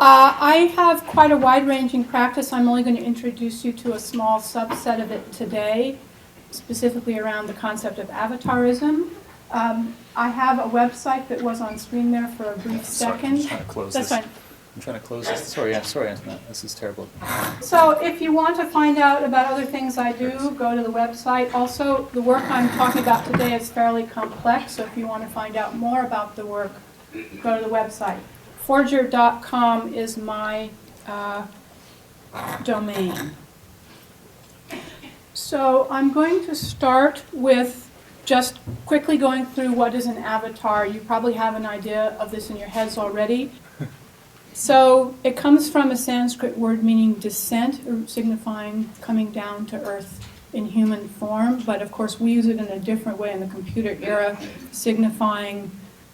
I have quite a wide-ranging practice. I'm only going to introduce you to a small subset of it today, specifically around the concept of avatarism. I have a website that was on screen there for a brief second. I'm trying to close That's this. fine. I'm trying to close this. Sorry, Antoinette. This is terrible. So if you want to find out about other things I do, go to the website. Also, the work I'm talking about today is fairly complex, so if you want to find out more about the work, go to the website. Forger.com is my domain. So I'm going to start with just quickly going through what is an avatar. You probably have an idea of this in your heads already. So it comes from a Sanskrit word meaning descent, or signifying coming down to earth in human form. But of course we use it in a different way in the computer era, signifying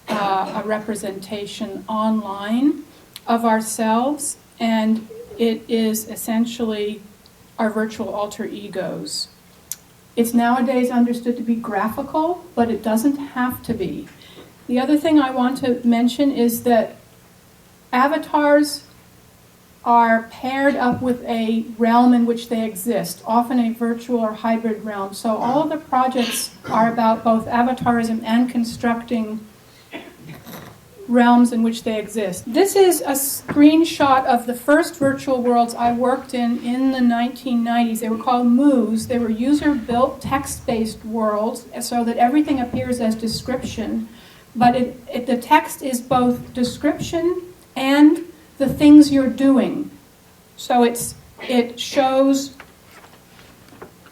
a representation online of ourselves. And it is essentially our virtual alter egos. It's nowadays understood to be graphical, but it doesn't have to be. The other thing I want to mention is that avatars are paired up with a realm in which they exist, often a virtual or hybrid realm. So all of the projects are about both avatarism and constructing realms in which they exist. This is a screenshot of the first virtual worlds I worked in the 1990s. They were called MOOs. They were user-built, text-based worlds, so that everything appears as description. But the text is both description and the things you're doing. So it shows...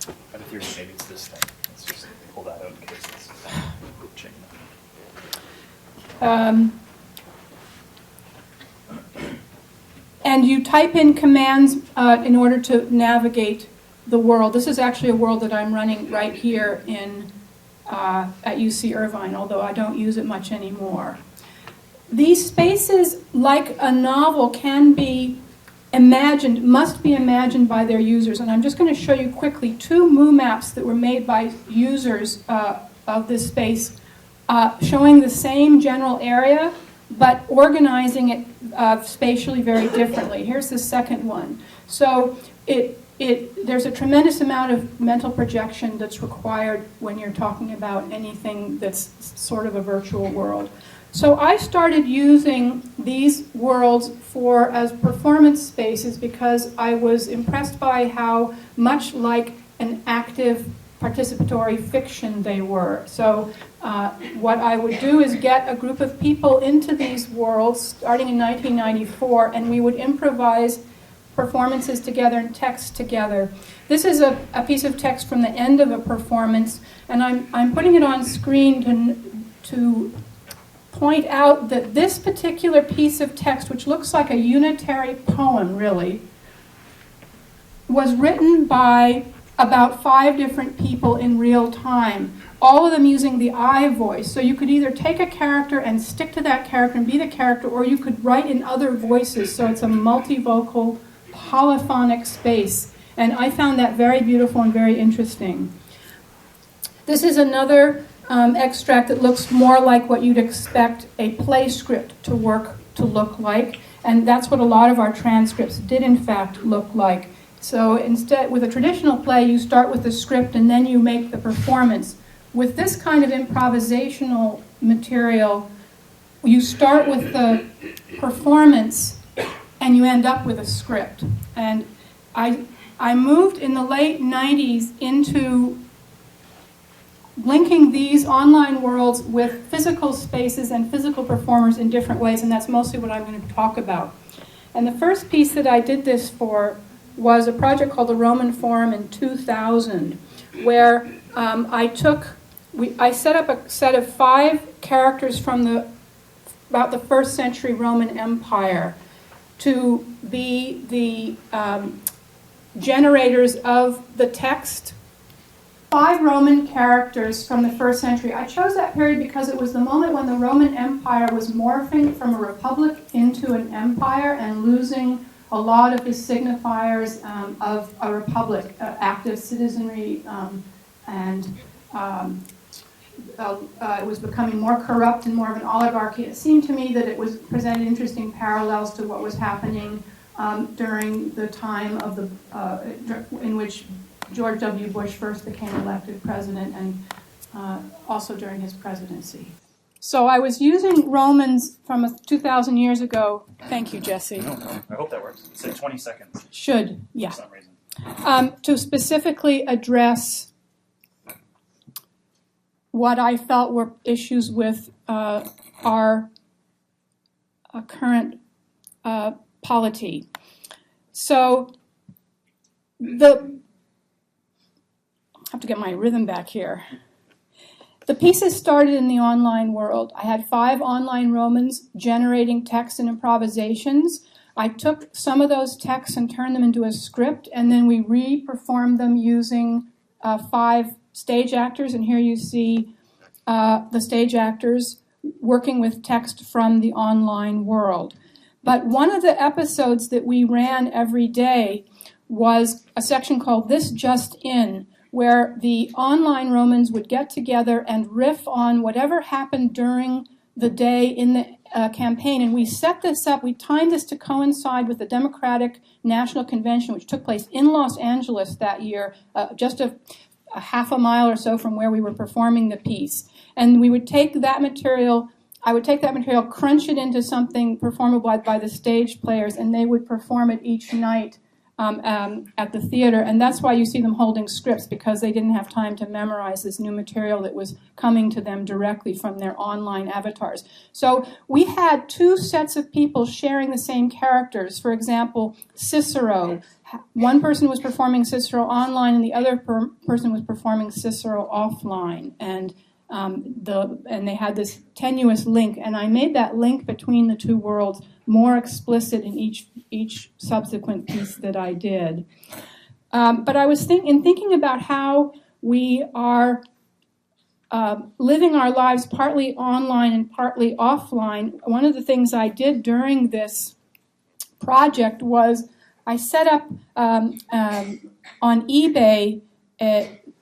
I have a theory maybe it's this thing. Let's just pull that out in case it's glitching. And you type in commands in order to navigate the world. This is actually a world that I'm running right here at UC Irvine, although I don't use it much anymore. These spaces, like a novel, can be imagined, must be imagined by their users. And I'm just going to show you quickly two Moo maps that were made by users of this space, showing the same general area, but organizing it spatially very differently. Here's the second one. So there's a tremendous amount of mental projection that's required when you're talking about anything that's sort of a virtual world. So I started using these worlds as performance spaces because I was impressed by how much like an active participatory fiction they were. So what I would do is get a group of people into these worlds starting in 1994, and we would improvise performances together and text together. This is a piece of text from the end of a performance, and I'm putting it on screen to point out that this particular piece of text, which looks like a unitary poem really, was written by about 5 different people in real time, all of them using the I voice. So you could either take a character and stick to that character and be the character, or you could write in other voices, so it's a multivocal, polyphonic space. And I found that very beautiful and very interesting. This is another extract that looks more like what you'd expect a play script to look like, and that's what a lot of our transcripts did in fact look like. So instead, with a traditional play, you start with the script and then you make the performance. With this kind of improvisational material, you start with the performance and you end up with a script. And I moved in the late 90s into linking these online worlds with physical spaces and physical performers in different ways, and that's mostly what I'm going to talk about. And the first piece that I did this for was a project called the Roman Forum in 2000, where I set up a set of 5 characters from about the 1st century Roman Empire to be the generators of the text. 5 Roman characters from the 1st century. I chose that period because it was the moment when the Roman Empire was morphing from a republic into an empire and losing a lot of the signifiers of a republic, active citizenry and it was becoming more corrupt and more of an oligarchy. It seemed to me that it was presented interesting parallels to what was happening during the time of in which George W. Bush first became elected president, and also during his presidency. So I was using Romans from 2,000 years ago. Thank you, Jesse. No, I hope that works. It said 20 seconds. Should, yeah. For some reason. To specifically address what I felt were issues with our current polity. So I have to get my rhythm back here. The pieces started in the online world. I had 5 online Romans generating texts and improvisations. I took some of those texts and turned them into a script, and then we re-performed them using 5 stage actors. And here you see the stage actors working with text from the online world. But one of the episodes that we ran every day was a section called This Just In, where the online Romans would get together and riff on whatever happened during the day in the campaign. And we set this up, we timed this to coincide with the Democratic National Convention, which took place in Los Angeles that year, just a half a mile or so from where we were performing the piece. And we would take that material, I would take that material, crunch it into something performable by the stage players, and they would perform it each night at the theater. And that's why you see them holding scripts, because they didn't have time to memorize this new material that was coming to them directly from their online avatars. So we had 2 sets of people sharing the same characters. For example, Cicero. One person was performing Cicero online, and the other person was performing Cicero offline. And they had this tenuous link, and I made that link between the 2 worlds more explicit in each subsequent piece that I did. But I was thinking about how we are living our lives partly online and partly offline. One of the things I did during this project was I set up on eBay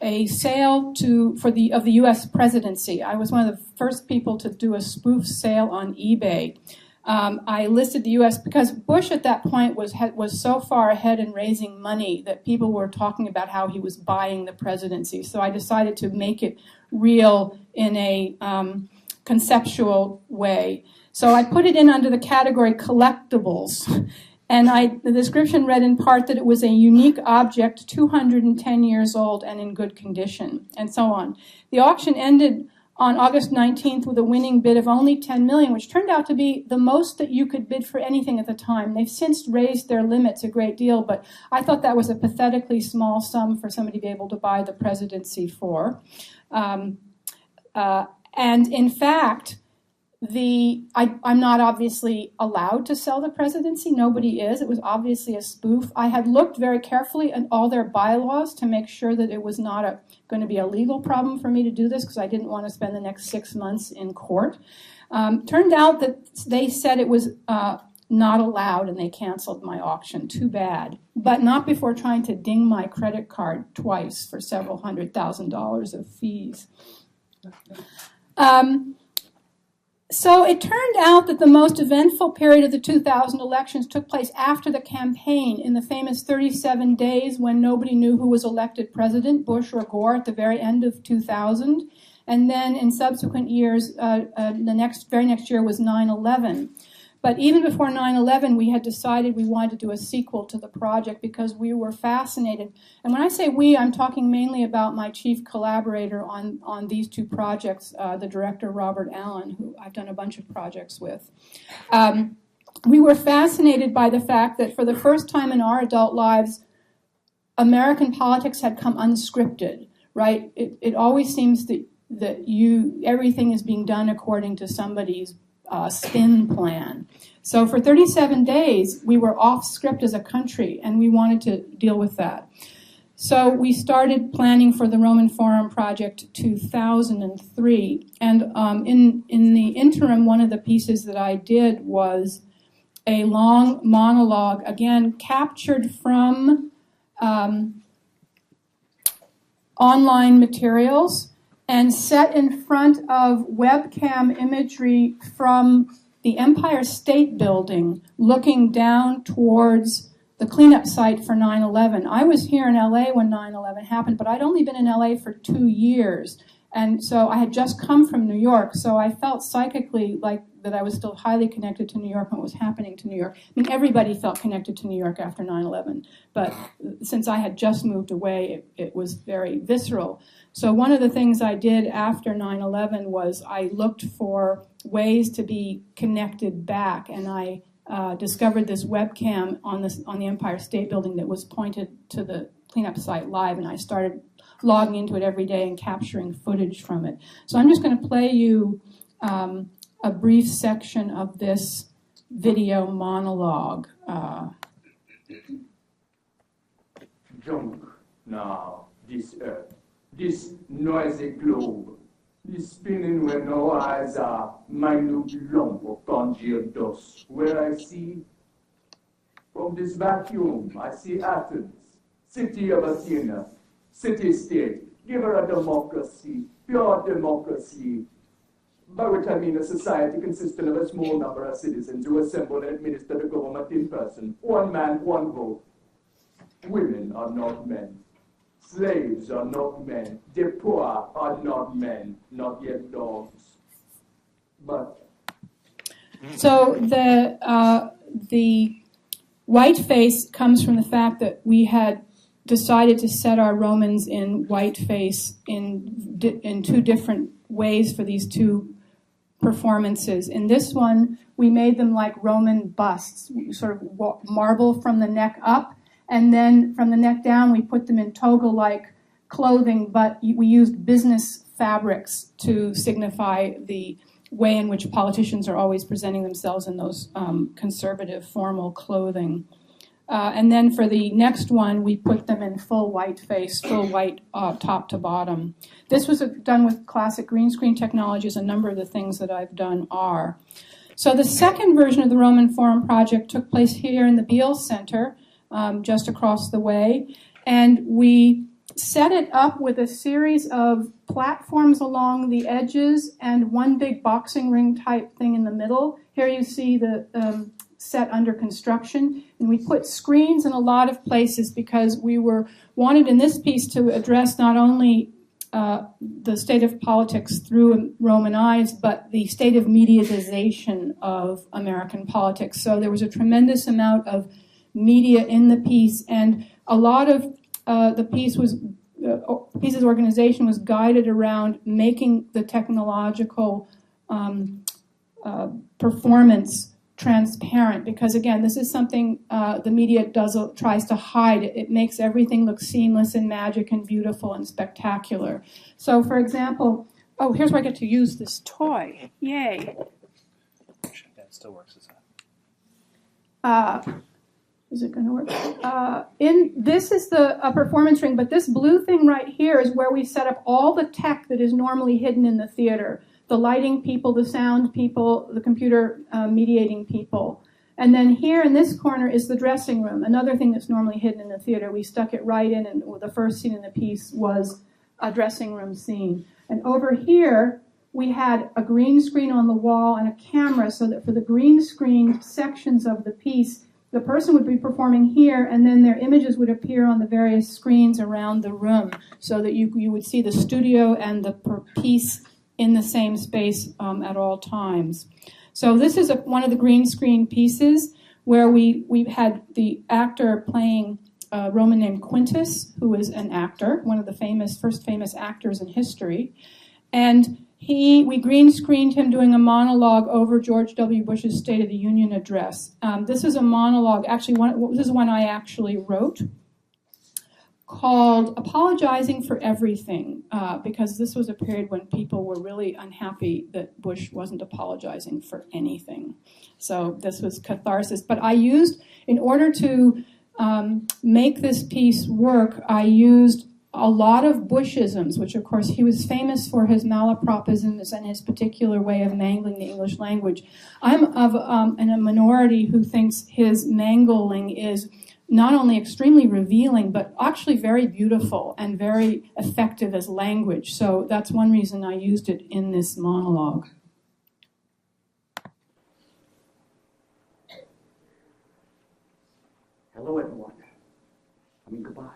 a sale of the U.S. presidency. I was one of the first people to do a spoof sale on eBay. I listed the U.S. because Bush at that point was so far ahead in raising money that people were talking about how he was buying the presidency. So I decided to make it real in a conceptual way. So I put it in under the category collectibles. And the description read in part that it was a unique object, 210 years old and in good condition, and so on. The auction ended on August 19th with a winning bid of only $10 million, which turned out to be the most that you could bid for anything at the time. They've since raised their limits a great deal, but I thought that was a pathetically small sum for somebody to be able to buy the presidency for. And in fact, I'm not obviously allowed to sell the presidency. Nobody is. It was obviously a spoof. I had looked very carefully at all their bylaws to make sure that it was not going to be a legal problem for me to do this, because I didn't want to spend the next 6 months in court. Turned out that they said it was not allowed, and they canceled my auction. Too bad. But not before trying to ding my credit card twice for several $100,000 of fees. So it turned out that the most eventful period of the 2000 elections took place after the campaign, in the famous 37 days when nobody knew who was elected president, Bush or Gore, at the very end of 2000. And then in subsequent years, the very next year was 9/11. But even before 9/11, we had decided we wanted to do a sequel to the project because we were fascinated. And when I say we, I'm talking mainly about my chief collaborator on these 2 projects, the director, Robert Allen, who I've done a bunch of projects with. We were fascinated by the fact that for the first time in our adult lives, American politics had come unscripted, right? It always seems that everything is being done according to somebody's spin plan. So for 37 days, we were off script as a country, and we wanted to deal with that. So we started planning for the Roman Forum Project 2003. And in the interim, one of the pieces that I did was a long monologue, again, captured from online materials, and set in front of webcam imagery from the Empire State Building, looking down towards the cleanup site for 9/11. I was here in LA when 9/11 happened, but I'd only been in LA for 2 years. And so I had just come from New York, so I felt psychically like that I was still highly connected to New York and what was happening to New York. I mean, everybody felt connected to New York after 9/11, but since I had just moved away, it was very visceral. So one of the things I did after 9/11 was I looked for ways to be connected back, and I discovered this webcam on the Empire State Building that was pointed to the cleanup site live, and I started logging into it every day and capturing footage from it. So I'm just going to play you a brief section of this video monologue. Junk now, this earth, this noisy globe, this spinning where no eyes are, minute lump of congealed dust, where I see, from this vacuum, I see Athens, city of Athena, city-state, give her a democracy, pure democracy, by which I mean a society consisting of a small number of citizens who assemble and administer the government in person, one man, one vote. Women are not men. Slaves are not men. The poor are not men, not yet dogs. But so the whiteface comes from the fact that we had decided to set our Romans in whiteface in two different ways for these two performances. In this one, we made them like Roman busts, sort of marble from the neck up, and then from the neck down, we put them in toga-like clothing, but we used business fabrics to signify the way in which politicians are always presenting themselves in those conservative, formal clothing. And then for the next one, we put them in full white face, full white top to bottom. This was done with classic green screen technologies. A number of the things that I've done are. So the second version of the Roman Forum project took place here in the Beale Center, just across the way. And we set it up with a series of platforms along the edges and one big boxing ring type thing in the middle. Here you see the set under construction, and we put screens in a lot of places because we wanted in this piece to address not only the state of politics through Roman eyes, but the state of mediatization of American politics. So there was a tremendous amount of media in the piece, and a lot of the piece's organization was guided around making the technological performance transparent, because again, this is something the media tries to hide. It makes everything look seamless and magic and beautiful and spectacular. So for example, here's where I get to use this toy. Yay. Yeah, it still works, isn't it? Is it going to work? This is a performance ring, but this blue thing right here is where we set up all the tech that is normally hidden in the theater. The lighting people, the sound people, the computer mediating people. And then here in this corner is the dressing room, another thing that's normally hidden in the theater. We stuck it right in, and the first scene in the piece was a dressing room scene. And over here, we had a green screen on the wall and a camera, so that for the green screen sections of the piece, the person would be performing here, and then their images would appear on the various screens around the room, so that you would see the studio and the piece in the same space at all times. So this is one of the green screen pieces where we had the actor playing a Roman named Quintus, who is an actor, one of the first famous actors in history. And we green screened him doing a monologue over George W. Bush's State of the Union address. This is a monologue, actually, this is one I actually wrote, called Apologizing for Everything, because this was a period when people were really unhappy that Bush wasn't apologizing for anything. So this was catharsis. But I used, in order to make this piece work, I used a lot of Bushisms, which of course he was famous for his malapropisms and his particular way of mangling the English language. I'm in a minority who thinks his mangling is not only extremely revealing, but actually very beautiful and very effective as language. So that's one reason I used it in this monologue. Hello, everyone. I mean, goodbye.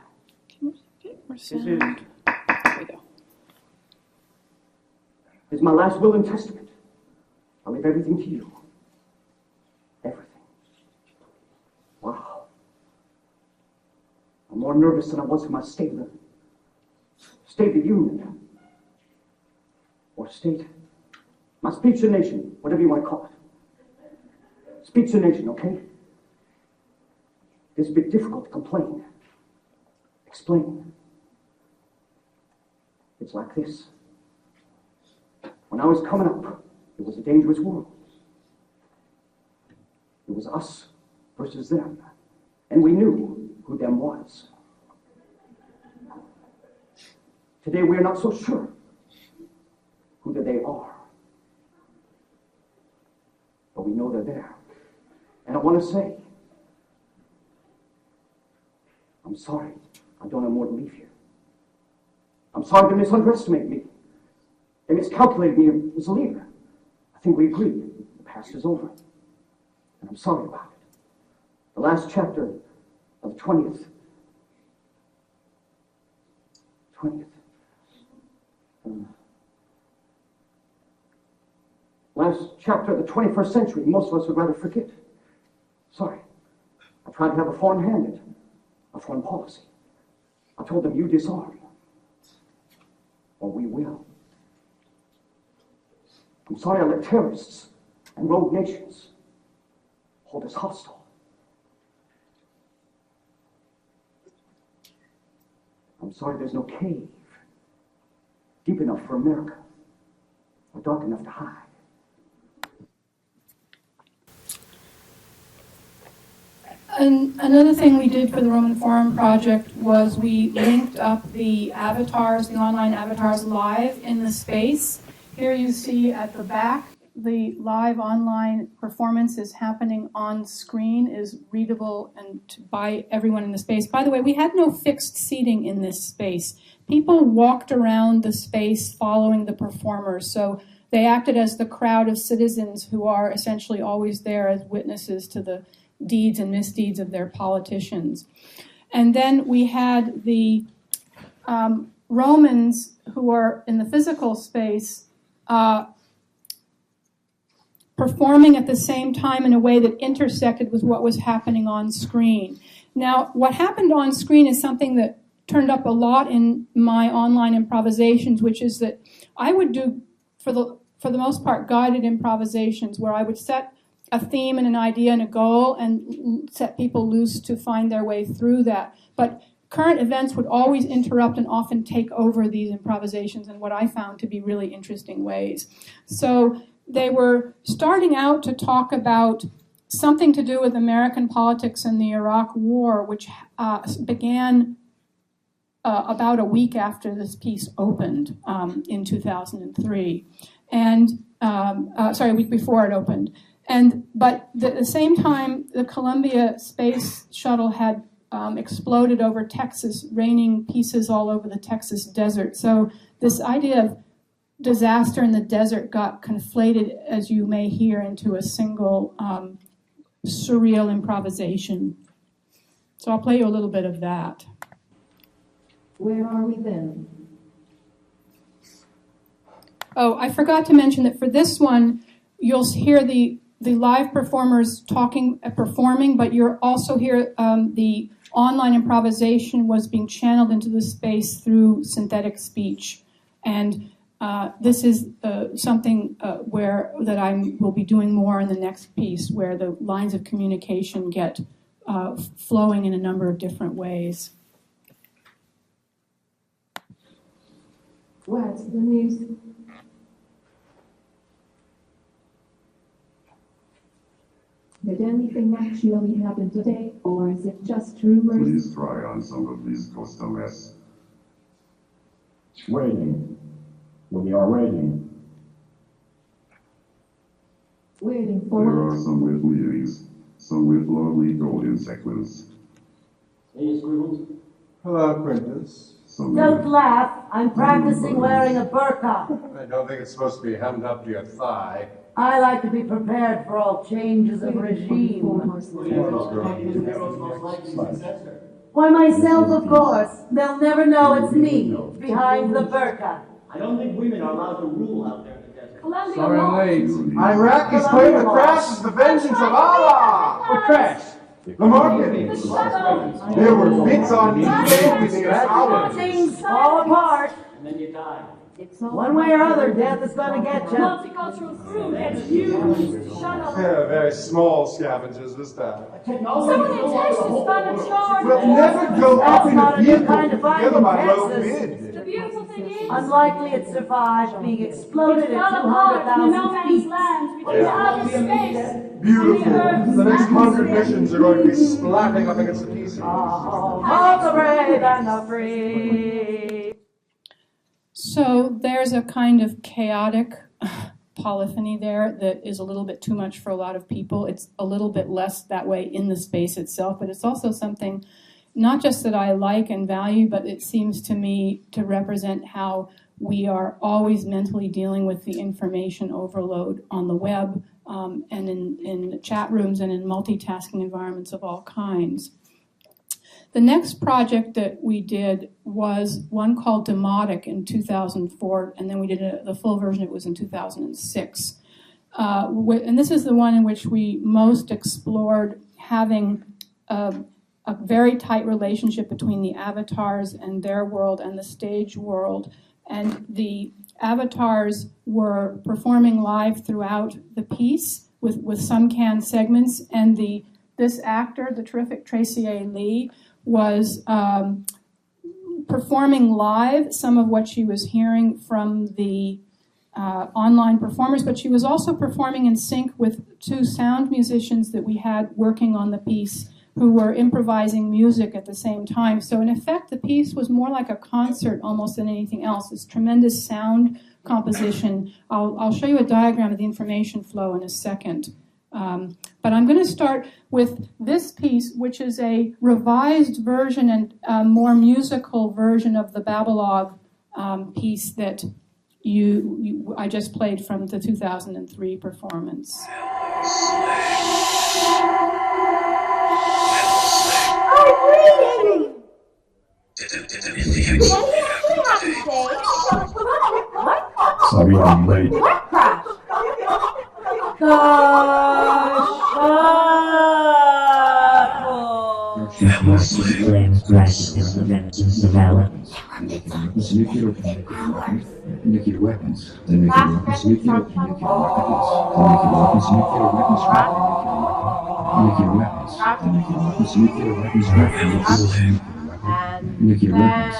Can we get more This sound? There we go. is my last will and testament. I leave everything to you. Everything. Wow. I'm more nervous than I was in my State of the Union. Or state. My speech to the nation, whatever you want to call it. Speech to the nation, okay? It's a bit difficult to complain. Explain. It's like this. When I was coming up, it was a dangerous world. It was us versus them. And we knew who them was. Today we are not so sure who that they are. But we know they're there. And I want to say, I'm sorry I don't have more to leave here. I'm sorry they misunderestimated me. They miscalculated me as a leader. I think we agreed. The past is over. And I'm sorry about it. The last chapter of the 20th. Last chapter of the 21st century, most of us would rather forget. Sorry. I tried to have a foreign hand in it, a foreign policy. I told them, you disarm, or we will. I'm sorry I let terrorists and rogue nations hold us hostile. I'm sorry there's no cave deep enough for America, or dark enough to hide. And another thing we did for the Roman Forum project was we linked up the avatars, the online avatars live in the space. Here you see at the back, the live online performance is happening on screen, is readable and by everyone in the space. By the way, we had no fixed seating in this space. People walked around the space following the performers, so they acted as the crowd of citizens who are essentially always there as witnesses to the deeds and misdeeds of their politicians. And then we had the Romans who are in the physical space performing at the same time in a way that intersected with what was happening on screen. Now, what happened on screen is something that turned up a lot in my online improvisations, which is that I would do, for the most part, guided improvisations where I would set a theme and an idea and a goal and set people loose to find their way through that. But current events would always interrupt and often take over these improvisations in what I found to be really interesting ways. So they were starting out to talk about something to do with American politics and the Iraq War, which began about a week after this piece opened in 2003. And, sorry, a week before it opened. But at the same time, the Columbia Space Shuttle had exploded over Texas, raining pieces all over the Texas desert. So this idea of disaster in the desert got conflated, as you may hear, into a single surreal improvisation. So I'll play you a little bit of that. Where are we then? Oh, I forgot to mention that for this one, you'll hear the live performers performing, but you'll also hear the online improvisation was being channeled into the space through synthetic speech. And this is something that I will be doing more in the next piece, where the lines of communication get flowing in a number of different ways. What's the news? Did anything actually happen today, or is it just rumors? Please try on some of these customers. Waiting. We are waiting. Waiting for There what? are some with leadings, some with lovely golden sequins. Any scribbles? Hello, Quintus. Don't laugh. I'm practicing wearing a burqa. I don't think it's supposed to be hemmed up to your thigh. I like to be prepared for all changes of regime. Why, myself, of course. They'll never know it's me behind the burqa. I don't think women are allowed to rule out there in the desert. Sorry I'm late. Iraqis claim the crash is the vengeance of Allah. What crash? The market. There were bits on each day within hours. Things fall apart. And then you die. One way or other, death is going to get you. Multicultural crew, it's huge. Shut up. Yeah, very small scavengers this time. Someone in Texas found a charge. We'll never go up That's in not a a good vehicle kind of fight together in by low Texas. bid. The beautiful thing is, Unlikely it survived being exploded it's at fell apart in the no 200,000 man's feet. land between outer space. Beautiful. The next 100 missions are going to be splatting up against the pieces. All the brave and the free. So there's a kind of chaotic polyphony there that is a little bit too much for a lot of people. It's a little bit less that way in the space itself, but it's also something not just that I like and value, but it seems to me to represent how we are always mentally dealing with the information overload on the web and in chat rooms and in multitasking environments of all kinds. The next project that we did was one called Demotic in 2004, and then we did the full version, it was in 2006. And this is the one in which we most explored having a very tight relationship between the avatars and their world and the stage world. And the avatars were performing live throughout the piece with some canned segments, and this actor, the terrific Tracy A. Lee, was performing live some of what she was hearing from the online performers, but she was also performing in sync with two sound musicians that we had working on the piece who were improvising music at the same time. So in effect, the piece was more like a concert almost than anything else. This tremendous sound composition. I'll show you a diagram of the information flow in a second. But I'm going to start with this piece, which is a revised version and more musical version of the Babalog piece that I just played from the 2003 performance. I'm reading! Sorry I'm late. What crash? Nuclear weapons. The nuclear weapons, nuclear weapons, nuclear weapons, nuclear weapons, nuclear weapons, nuclear weapons, nuclear weapons, nuclear weapons,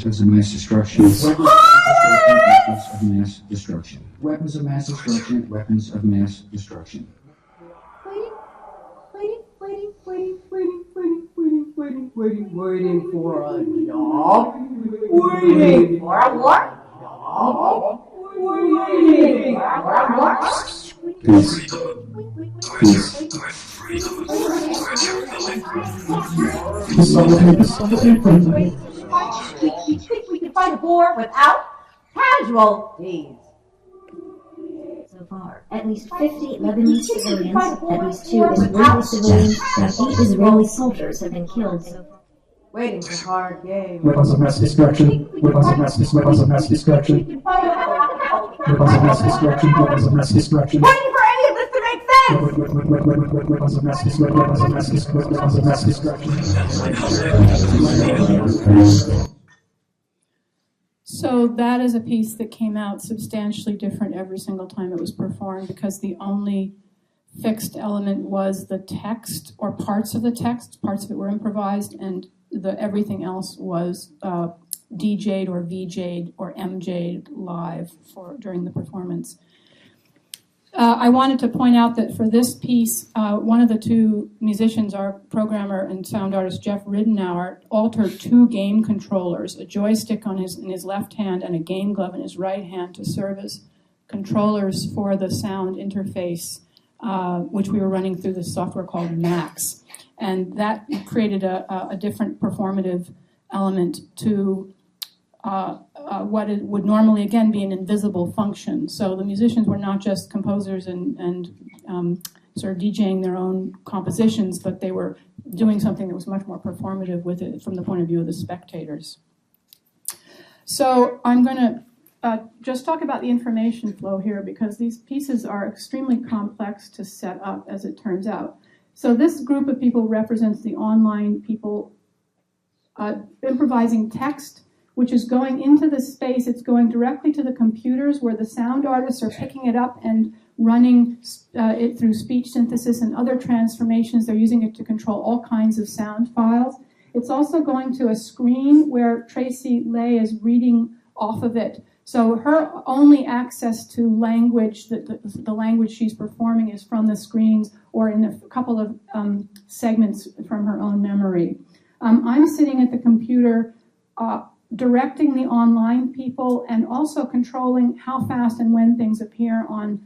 weapons of mass destruction, weapons of mass destruction, weapons of mass destruction, weapons of mass destruction. Waiting for a job. Waiting for a what? Job. Waiting for a what? Peace. Peace. You think we can fight a war without casualties? So far, at least 50 Lebanese civilians, at least 2 Israeli civilians, and 8 Israeli soldiers have been killed so far. Waiting for hard game. Weapons of mass destruction. Weapons of mass destruction. Weapons of mass destruction. Weapons of mass destruction. Weapons of mass destruction. Waiting for any of this to make sense! Weapons of mass destruction. Weapons of mass destruction. Weapons of mass destruction. So that is a piece that came out substantially different every single time it was performed because the only fixed element was the text or parts of the text. Parts of it were improvised, and everything else was DJ'd or VJ'd or MJ'd live during the performance. I wanted to point out that for this piece, one of the two musicians, our programmer and sound artist Jeff Ridenour, altered 2 game controllers, a joystick in his left hand and a game glove in his right hand, to serve as controllers for the sound interface which we were running through this software called Max. And that created a different performative element to what it would normally, again, be an invisible function. So the musicians were not just composers and sort of DJing their own compositions, but they were doing something that was much more performative with it from the point of view of the spectators. So I'm going to just talk about the information flow here, because these pieces are extremely complex to set up, as it turns out. So this group of people represents the online people improvising text, which is going into the space. It's going directly to the computers where the sound artists are picking it up and running it through speech synthesis and other transformations. They're using it to control all kinds of sound files. It's also going to a screen where Tracy Lay is reading off of it. So her only access to language, the language she's performing, is from the screens or in a couple of segments from her own memory. I'm sitting at the computer directing the online people and also controlling how fast and when things appear on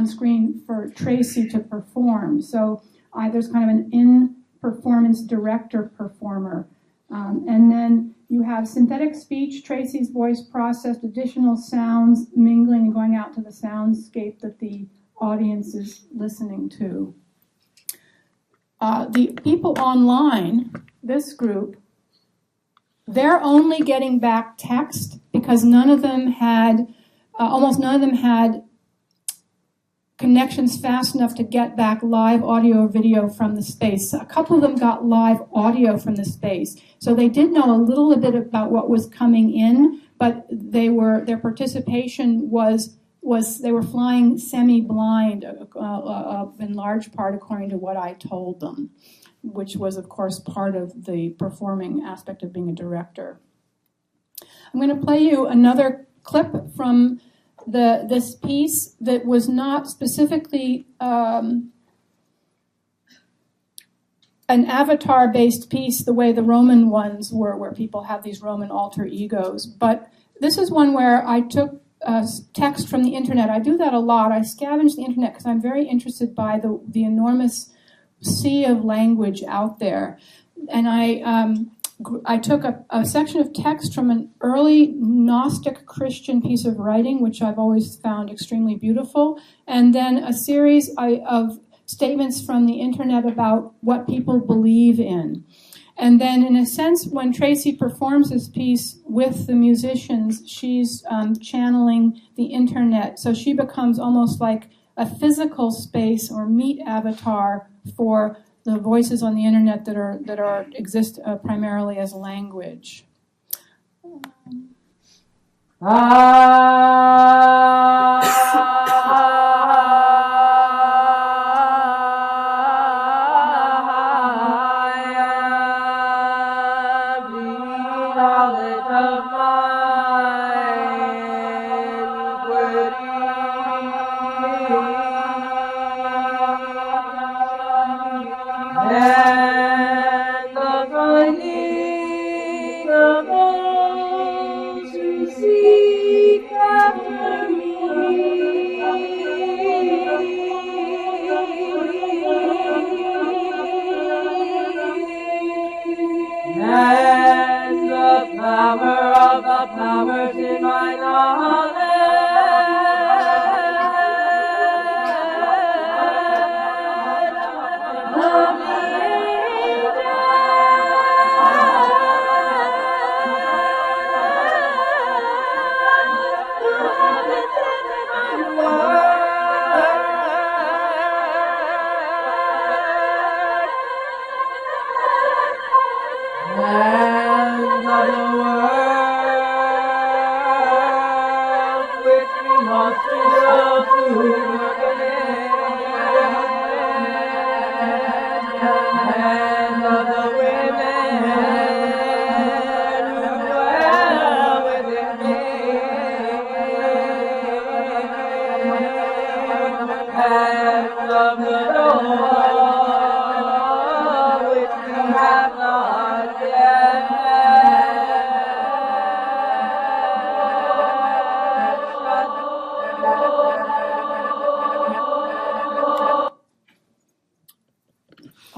screen for Tracy to perform. So there's kind of an in-performance director-performer. And then you have synthetic speech, Tracy's voice processed, additional sounds mingling and going out to the soundscape that the audience is listening to. The people online, this group, they're only getting back text because none of them had, almost none of them had connections fast enough to get back live audio or video from the space. A couple of them got live audio from the space. So they did know a little bit about what was coming in, but their participation was they were flying semi-blind in large part according to what I told them, which was, of course, part of the performing aspect of being a director. I'm going to play you another clip from this piece that was not specifically an avatar-based piece the way the Roman ones were, where people have these Roman alter egos. But this is one where I took text from the internet. I do that a lot. I scavenge the internet because I'm very interested by the enormous sea of language out there. And I took a section of text from an early Gnostic Christian piece of writing, which I've always found extremely beautiful, and then a series of statements from the internet about what people believe in. And then, in a sense, when Tracy performs this piece with the musicians, she's channeling the internet. So she becomes almost like a physical space or meat avatar for the voices on the internet that exist primarily as language.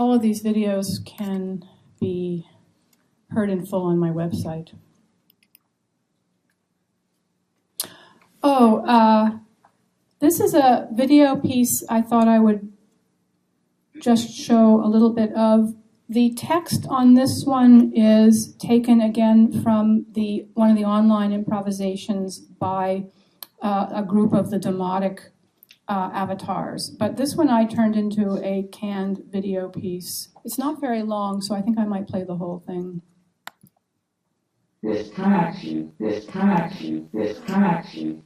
all of these videos can be heard in full on my website. This is a video piece I thought I would just show a little bit of. The text on this one is taken again from one of the online improvisations by a group of the demotic avatars. But this one I turned into a canned video piece. It's not very long, so I think I might play the whole thing. Distraction. Distraction. Distraction.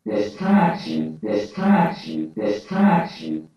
Distraction. Distraction. Distraction.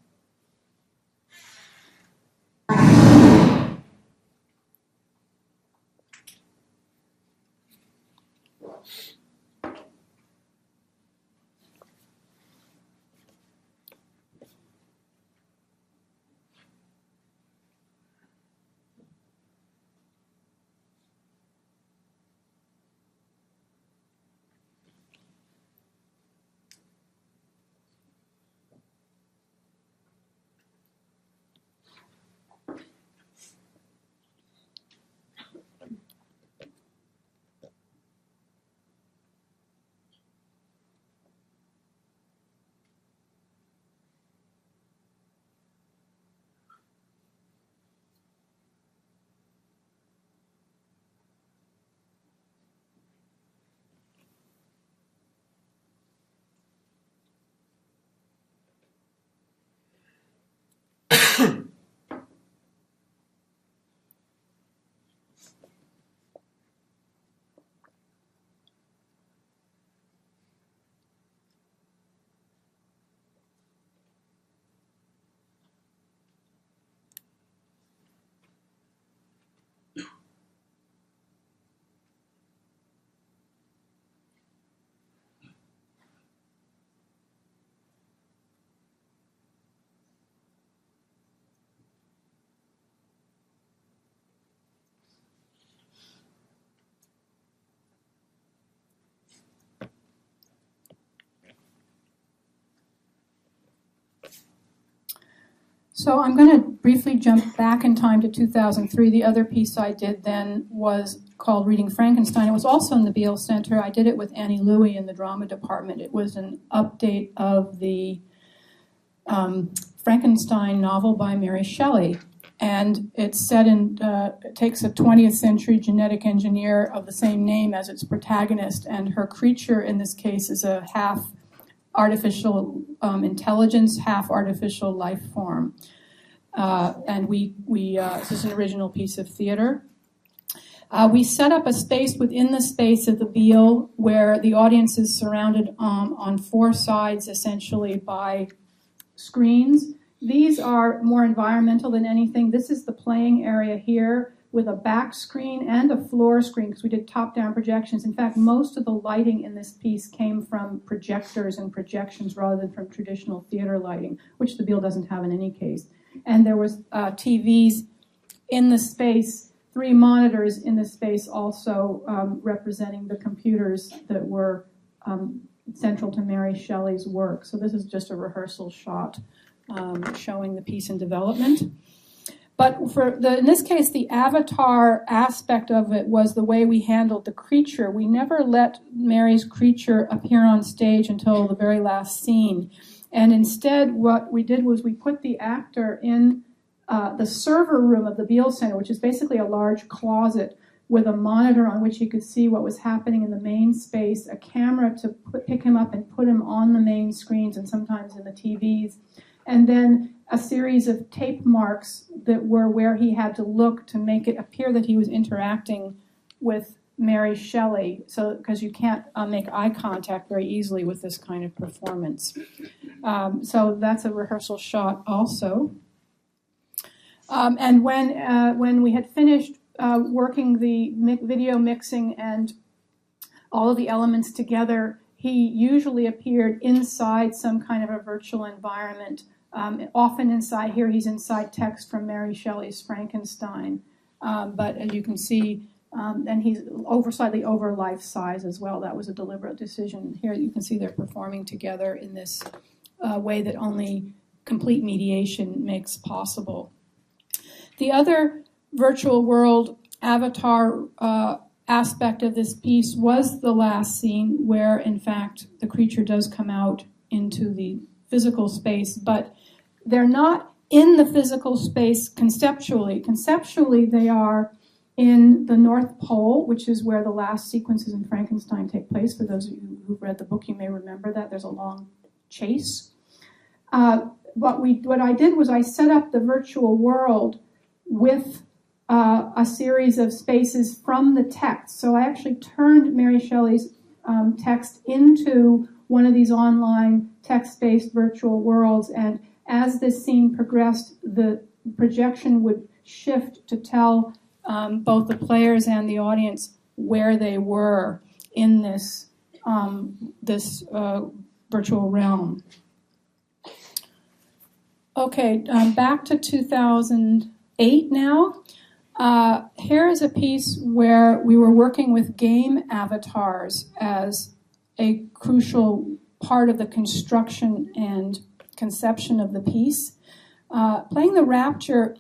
So I'm going to briefly jump back in time to 2003. The other piece I did then was called Reading Frankenstein. It was also in the Beale Center. I did it with Annie Louie in the drama department. It was an update of the Frankenstein novel by Mary Shelley. And it's set in, it takes a 20th century genetic engineer of the same name as its protagonist, and her creature in this case is a half artificial intelligence, half artificial life form. And this is an original piece of theater. We set up a space within the space of the Beale where the audience is surrounded on four sides essentially by screens. These are more environmental than anything. This is the playing area here with a back screen and a floor screen because we did top-down projections. In fact, most of the lighting in this piece came from projectors and projections rather than from traditional theater lighting, which the Beale doesn't have in any case. And there was TVs in the space, 3 monitors in the space also representing the computers that were central to Mary Shelley's work. So this is just a rehearsal shot showing the piece in development. But in this case, the avatar aspect of it was the way we handled the creature. We never let Mary's creature appear on stage until the very last scene. And instead, what we did was we put the actor in the server room of the Beale Center, which is basically a large closet with a monitor on which you could see what was happening in the main space, a camera to pick him up and put him on the main screens and sometimes in the TVs, and then a series of tape marks that were where he had to look to make it appear that he was interacting with Mary Shelley, so because you can't make eye contact very easily with this kind of performance. So that's a rehearsal shot also. And when we had finished working the video mixing and all of the elements together, he usually appeared inside some kind of a virtual environment. Often inside here, he's inside text from Mary Shelley's Frankenstein. But as you can see, And he's slightly over life size as well. That was a deliberate decision. Here you can see they're performing together in this way that only complete mediation makes possible. The other virtual world avatar aspect of this piece was the last scene where, in fact, the creature does come out into the physical space, but they're not in the physical space conceptually. Conceptually, they are in the North Pole, which is where the last sequences in Frankenstein take place. For those of you who've read the book, you may remember that. There's a long chase. What I did was I set up the virtual world with a series of spaces from the text. So I actually turned Mary Shelley's text into one of these online text-based virtual worlds, and as this scene progressed, the projection would shift to tell both the players and the audience where they were in this virtual realm. Okay, back to 2008 now. Here is a piece where we were working with game avatars as a crucial part of the construction and conception of the piece. Playing the Rapture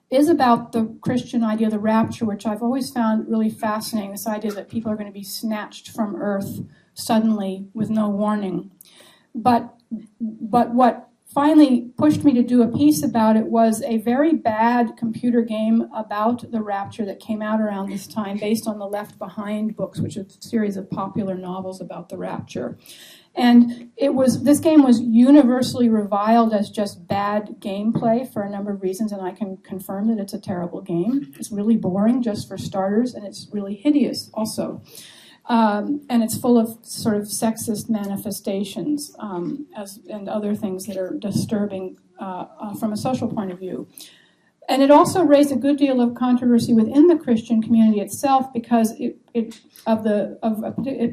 is about the Christian idea of the rapture, which I've always found really fascinating, this idea that people are going to be snatched from earth suddenly with no warning. But what finally pushed me to do a piece about it was a very bad computer game about the Rapture that came out around this time based on the Left Behind books, which is a series of popular novels about the Rapture. And this game was universally reviled as just bad gameplay for a number of reasons, and I can confirm that it's a terrible game. It's really boring, just for starters, and it's really hideous also. And it's full of sort of sexist manifestations and other things that are disturbing from a social point of view. And it also raised a good deal of controversy within the Christian community itself because it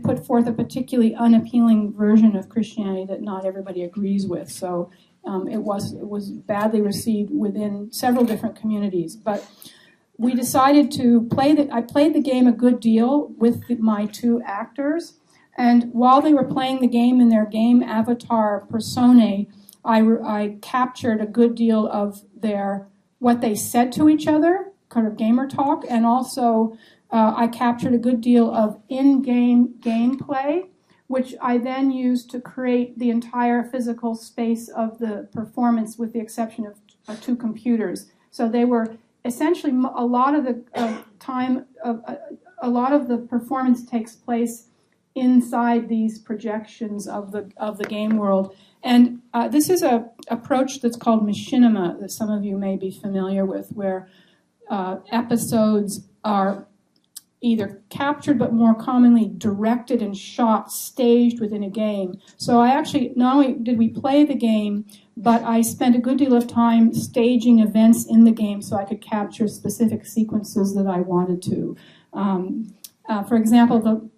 put forth a particularly unappealing version of Christianity that not everybody agrees with. So it was badly received within several different communities. But we decided to I played the game a good deal with my two actors, and while they were playing the game in their game avatar personae, I captured a good deal of what they said to each other, kind of gamer talk, and also I captured a good deal of in-game gameplay, which I then used to create the entire physical space of the performance with the exception of two computers. So they were essentially, a lot of the a lot of the performance takes place inside these projections of the game world. And this is an approach that's called Machinima that some of you may be familiar with, where episodes are either captured but more commonly directed and shot, staged within a game. So I actually, not only did we play the game, but I spent a good deal of time staging events in the game so I could capture specific sequences that I wanted to. For example,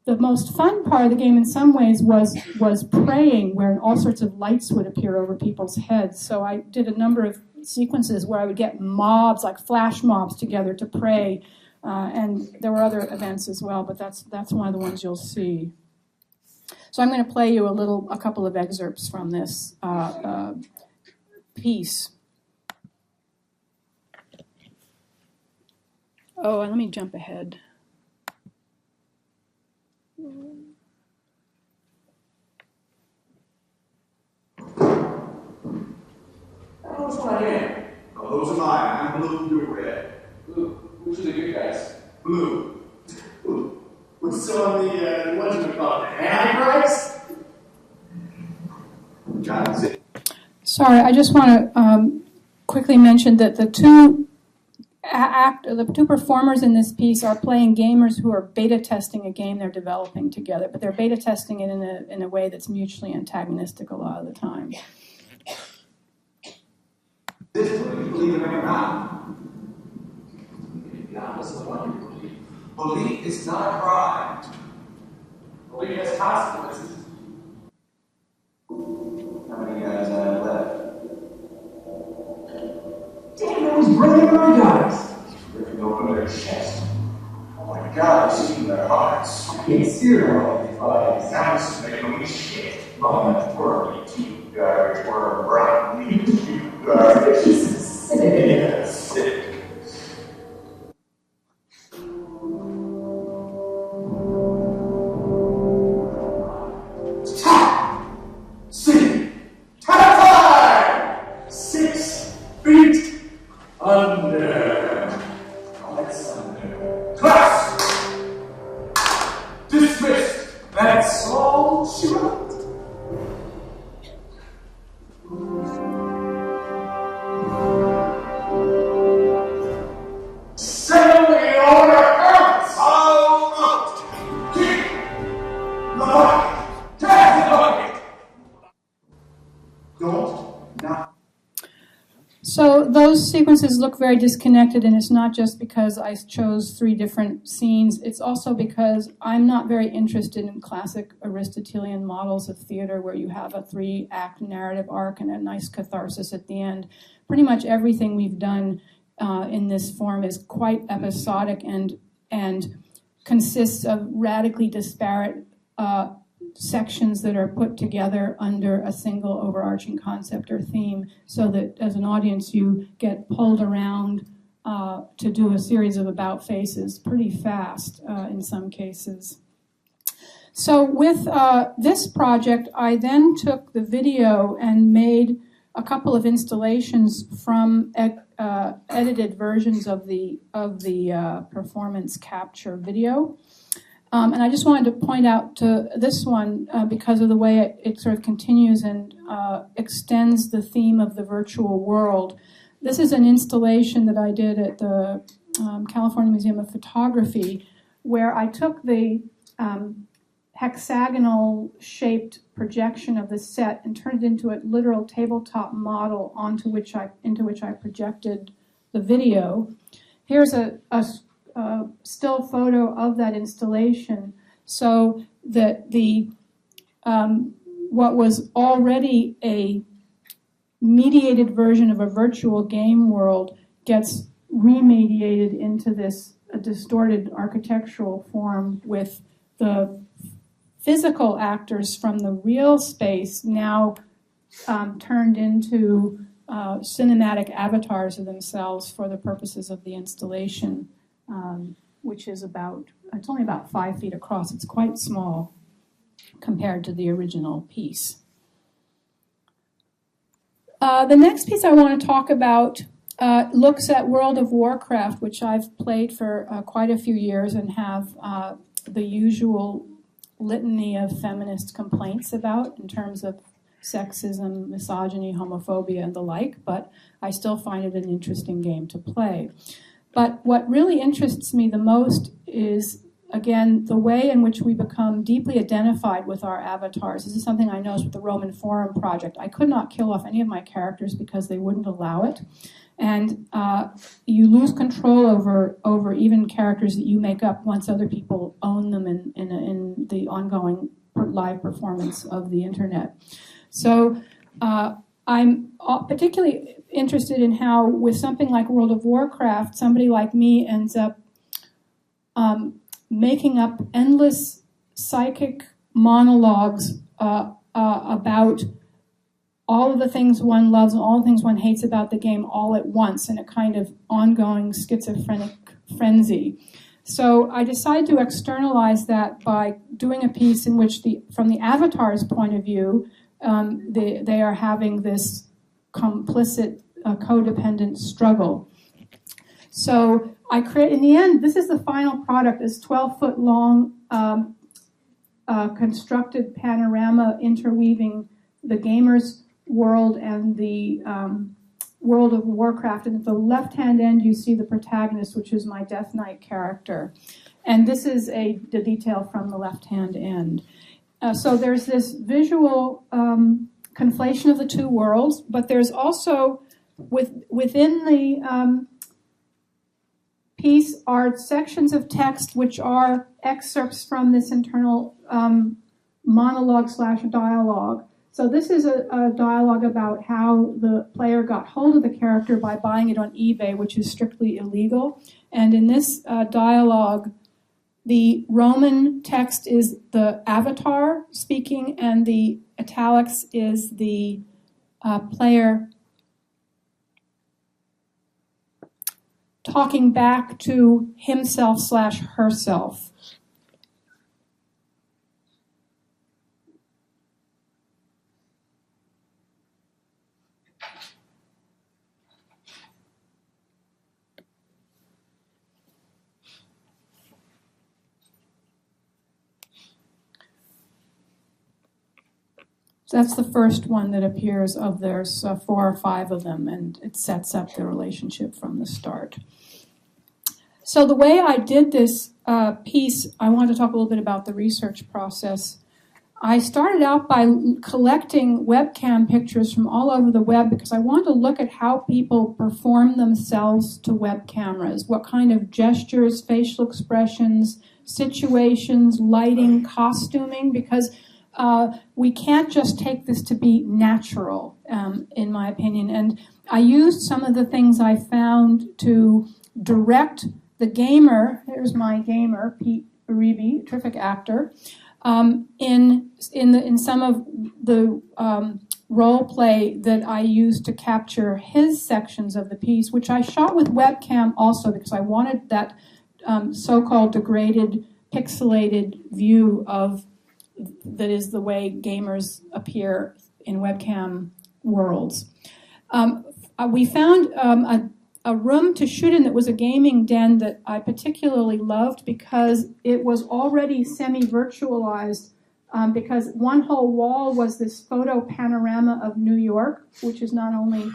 the most fun part of the game in some ways was praying, where all sorts of lights would appear over people's heads. So I did a number of sequences where I would get mobs, like flash mobs, together to pray. And there were other events as well, but that's one of the ones you'll see. So I'm going to play you a couple of excerpts from this piece. Oh, and let me jump ahead. Who's my name? Oh, those are mine. I'm blue, you're red. Blue. Which are the good guys? Blue. Blue. What's on the, what do we call it? Antichrist? Got it. Sorry, I just want to quickly mention that the two performers in this piece are playing gamers who are beta testing a game they're developing together, but they're beta testing it in a way that's mutually antagonistic a lot of the time. This is what you believe in right now. Belief is not a crime. Belief has consequences. How many guys have left? Damn, that was brilliant, our guys. his chest. Oh my God, he's eating their hearts. He's here all these bodies. Now this is making me shit. Vomit, worm, teeth, garbage, worm, brown meat, garbage. Yeah, sick. City. Time! 6 feet under. What's under? Class! Dismissed! That's all she wrote. Settle the order earth! All out! Keep the bucket! Tag the bucket! Don't not. So those sequences look very disconnected, and it's not just because I chose 3 different scenes. It's also because I'm not very interested in classic Aristotelian models of theater where you have a 3-act narrative arc and a nice catharsis at the end. Pretty much everything we've done in this form is quite episodic and consists of radically disparate sections that are put together under a single overarching concept or theme, so that as an audience you get pulled around to do a series of about faces pretty fast in some cases. So with this project, I then took the video and made a couple of installations from edited versions of the performance capture video. And I just wanted to point out to this one because of the way it sort of continues and extends the theme of the virtual world. This is an installation that I did at the California Museum of Photography, where I took the hexagonal shaped projection of the set and turned it into a literal tabletop model into which I projected the video. Here's a still photo of that installation, so that the what was already a mediated version of a virtual game world gets remediated into this distorted architectural form with the physical actors from the real space now turned into cinematic avatars of themselves for the purposes of the installation. Which is it's only about 5 feet across. It's quite small compared to the original piece. The next piece I want to talk about looks at World of Warcraft, which I've played for quite a few years and have the usual litany of feminist complaints about in terms of sexism, misogyny, homophobia, and the like, but I still find it an interesting game to play. But what really interests me the most is, again, the way in which we become deeply identified with our avatars. This is something I noticed with the Roman Forum project. I could not kill off any of my characters because they wouldn't allow it. And you lose control over even characters that you make up once other people own them in the ongoing live performance of the internet. So I'm particularly interested in how, with something like World of Warcraft, somebody like me ends up making up endless psychic monologues about all of the things one loves and all the things one hates about the game all at once in a kind of ongoing schizophrenic frenzy. So I decided to externalize that by doing a piece in which, from the avatar's point of view, they are having this complicit, codependent struggle. So I create, in the end, this is the final product, this 12-foot long constructed panorama interweaving the gamer's world and the World of Warcraft. And at the left-hand end, you see the protagonist, which is my Death Knight character. And this is the detail from the left-hand end. So there's this visual conflation of the two worlds, but there's also, within the piece, are sections of text which are excerpts from this internal monologue/dialogue So this is a dialogue about how the player got hold of the character by buying it on eBay, which is strictly illegal. And in this dialogue, the Roman text is the avatar speaking, and the italics is the player talking back to himself/herself. So that's the first one that appears of there's 4 or 5 of them, and it sets up the relationship from the start. So the way I did this piece, I want to talk a little bit about the research process. I started out by collecting webcam pictures from all over the web because I wanted to look at how people perform themselves to web cameras, what kind of gestures, facial expressions, situations, lighting, costuming, because we can't just take this to be natural, in my opinion. And I used some of the things I found to direct the gamer. Here's my gamer, Pete Uribe, terrific actor. In some of the role play that I used to capture his sections of the piece, which I shot with webcam also because I wanted that so-called degraded, pixelated view of that is the way gamers appear in webcam worlds. We found a room to shoot in that was a gaming den that I particularly loved because it was already semi-virtualized, because one whole wall was this photo panorama of New York, which is not only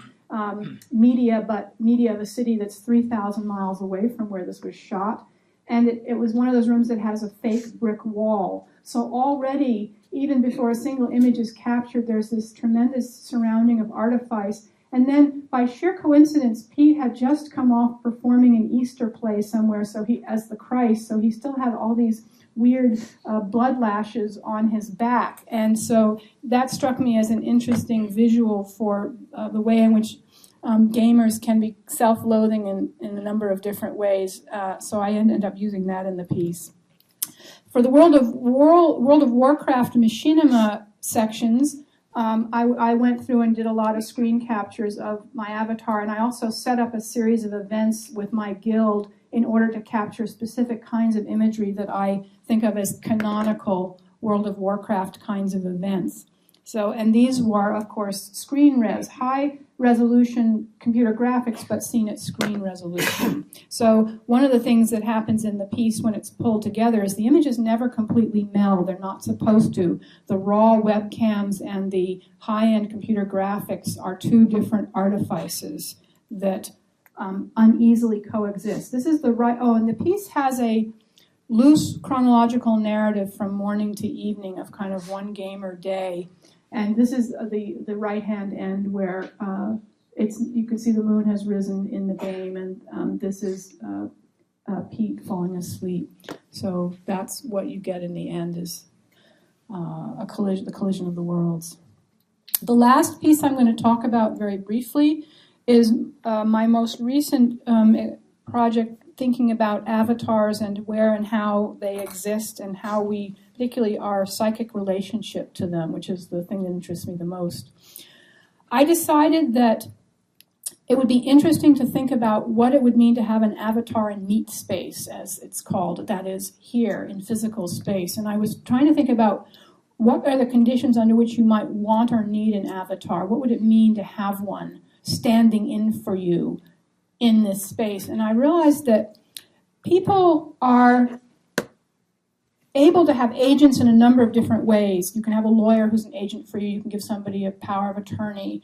media, but media of a city that's 3,000 miles away from where this was shot. And it was one of those rooms that has a fake brick wall. So already, even before a single image is captured, there's this tremendous surrounding of artifice. And then, by sheer coincidence, Pete had just come off performing an Easter play somewhere, so as the Christ, so he still had all these weird blood lashes on his back. And so that struck me as an interesting visual for the way in which gamers can be self-loathing in a number of different ways. So I ended up using that in the piece. For the World of Warcraft Machinima sections, I went through and did a lot of screen captures of my avatar, and I also set up a series of events with my guild in order to capture specific kinds of imagery that I think of as canonical World of Warcraft kinds of events. So, and these were, of course, screen res, high resolution computer graphics, but seen at screen resolution. So one of the things that happens in the piece when it's pulled together is the images never completely meld. They're not supposed to. The raw webcams and the high-end computer graphics are 2 different artifices that uneasily coexist. This is the right, and the piece has a loose chronological narrative from morning to evening of kind of one gamer day. And this is the right-hand end where you can see the moon has risen in the game, and this is Pete falling asleep. So that's what you get in the end is the collision of the worlds. The last piece I'm going to talk about very briefly is my most recent project thinking about avatars and where and how they exist and how we, particularly our psychic relationship to them, which is the thing that interests me the most. I decided that it would be interesting to think about what it would mean to have an avatar in meat space, as it's called, that is here in physical space. And I was trying to think about what are the conditions under which you might want or need an avatar? What would it mean to have one standing in for you in this space? And I realized that people are able to have agents in a number of different ways. You can have a lawyer who's an agent for you. You can give somebody a power of attorney.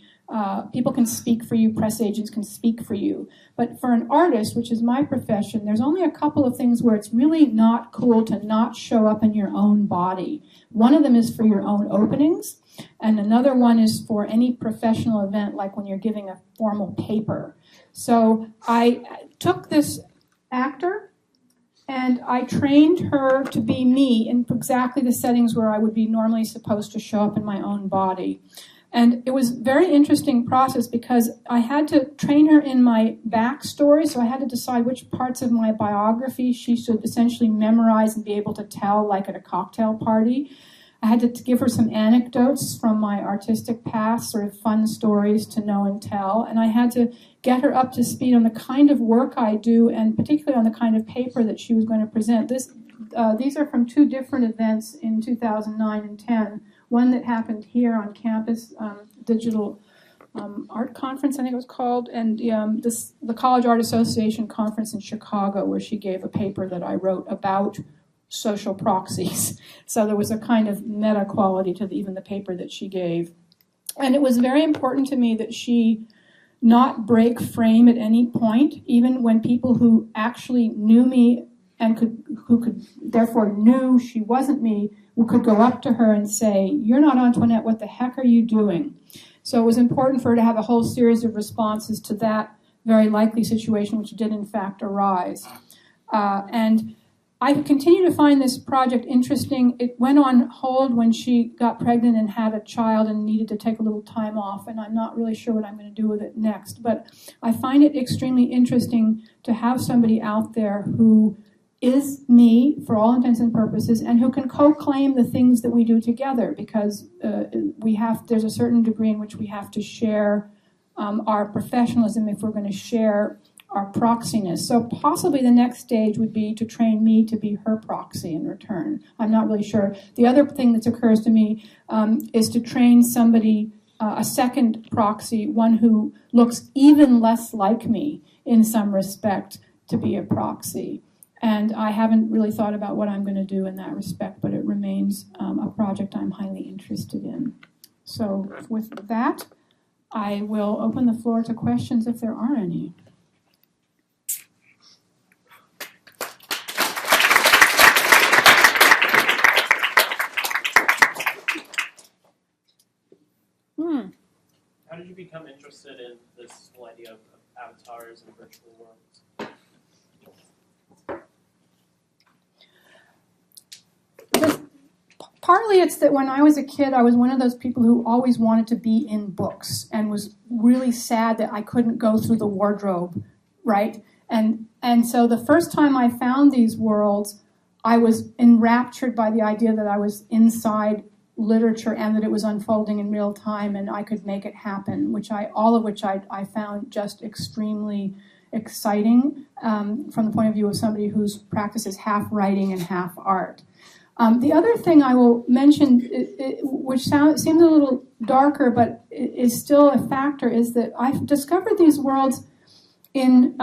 People can speak for you. Press agents can speak for you. But for an artist, which is my profession, there's only a couple of things where it's really not cool to not show up in your own body. One of them is for your own openings, and another one is for any professional event, like when you're giving a formal paper. So I took this actor And I trained her to be me in exactly the settings where I would be normally supposed to show up in my own body. And it was a very interesting process because I had to train her in my backstory, so I had to decide which parts of my biography she should essentially memorize and be able to tell, like at a cocktail party. I had to give her some anecdotes from my artistic past, sort of fun stories to know and tell, and I had to get her up to speed on the kind of work I do, and particularly on the kind of paper that she was going to present. These are from two different events in 2009 and 10. One that happened here on campus, Digital Art Conference, I think it was called, and the College Art Association conference in Chicago, where she gave a paper that I wrote about social proxies. So there was a kind of meta quality to even the paper that she gave. And it was very important to me that she not break frame at any point, even when people who actually knew me and who could therefore knew she wasn't me, could go up to her and say, "You're not Antoinette, what the heck are you doing?" So it was important for her to have a whole series of responses to that very likely situation, which did in fact arise. And I continue to find this project interesting. It went on hold when she got pregnant and had a child and needed to take a little time off, and I'm not really sure what I'm going to do with it next. But I find it extremely interesting to have somebody out there who is me for all intents and purposes, and who can co-claim the things that we do together, because there's a certain degree in which we have to share our professionalism if we're going to share our proxiness. So possibly the next stage would be to train me to be her proxy in return. I'm not really sure. The other thing that occurs to me is to train somebody, a second proxy, one who looks even less like me in some respect, to be a proxy. And I haven't really thought about what I'm going to do in that respect, but it remains a project I'm highly interested in. So with that, I will open the floor to questions if there are any. How did you become interested in this whole idea of avatars and virtual worlds? Partly it's that when I was a kid, I was one of those people who always wanted to be in books and was really sad that I couldn't go through the wardrobe, right? And so the first time I found these worlds, I was enraptured by the idea that I was inside literature and that it was unfolding in real time and I could make it happen, all of which I found just extremely exciting from the point of view of somebody whose practice is half writing and half art. The other thing I will mention, which seems a little darker but is still a factor, is that I've discovered these worlds in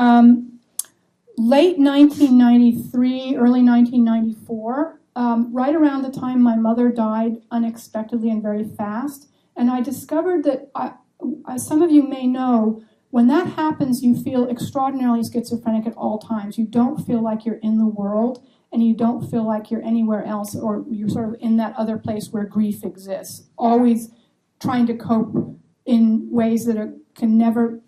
late 1993, early 1994, right around the time my mother died unexpectedly and very fast. And I discovered that, as some of you may know, when that happens, you feel extraordinarily schizophrenic at all times. You don't feel like you're in the world, and you don't feel like you're anywhere else, or you're sort of in that other place where grief exists, always trying to cope in ways that can never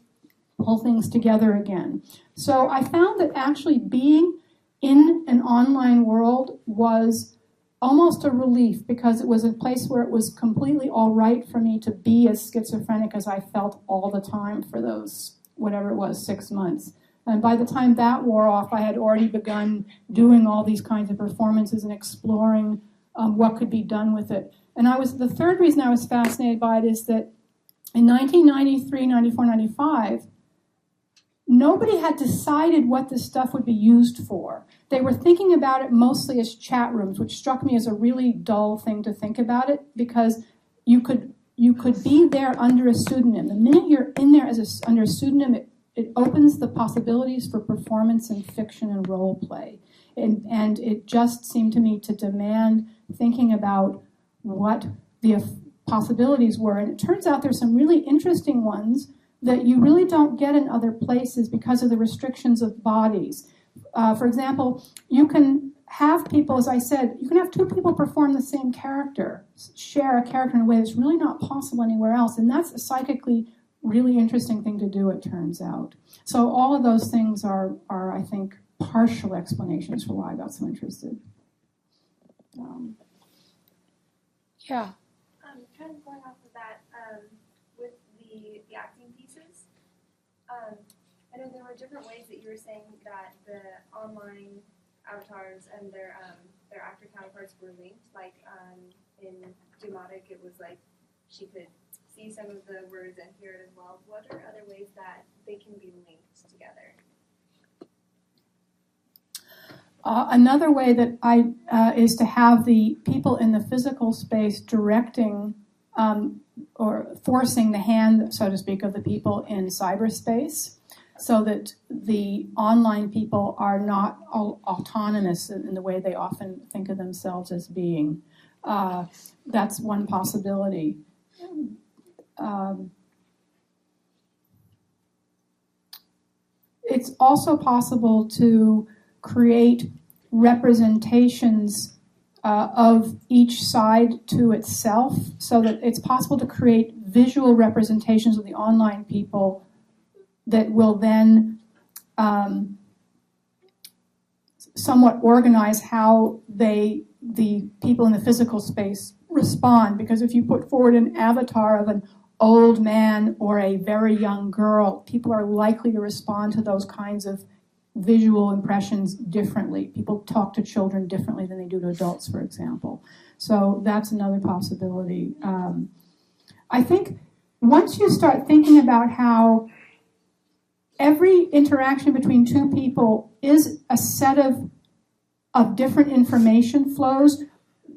pull things together again. So I found that actually being in an online world was almost a relief, because it was a place where it was completely all right for me to be as schizophrenic as I felt all the time for those, whatever it was, 6 months. And by the time that wore off, I had already begun doing all these kinds of performances and exploring what could be done with it. And the third reason I was fascinated by it is that in 1993, 94, 95, nobody had decided what this stuff would be used for. They were thinking about it mostly as chat rooms, which struck me as a really dull thing to think about it, because you could be there under a pseudonym. The minute you're in there under a pseudonym, it opens the possibilities for performance and fiction and role play. And it just seemed to me to demand thinking about what the possibilities were. And it turns out there's some really interesting ones that you really don't get in other places because of the restrictions of bodies. For example, you can have people, as I said, you can have two people perform the same character, share a character in a way that's really not possible anywhere else. And that's psychically really interesting thing to do, it turns out. So all of those things are I think, partial explanations for why I got so interested. Yeah. Kind of going off of that, with the acting pieces, I know there were different ways that you were saying that the online avatars and their actor counterparts were linked. Like in Dumatic, it was like she could see some of the words and hear it as well. What are other ways that they can be linked together? Another way that is to have the people in the physical space directing or forcing the hand, so to speak, of the people in cyberspace, so that the online people are not autonomous in the way they often think of themselves as being. That's one possibility. It's also possible to create representations of each side to itself, so that it's possible to create visual representations of the online people that will then somewhat organize how the people in the physical space respond. Because if you put forward an avatar of an old man or a very young girl, people are likely to respond to those kinds of visual impressions differently. People talk to children differently than they do to adults, for example. So that's another possibility. I think once you start thinking about how every interaction between two people is a set of different information flows,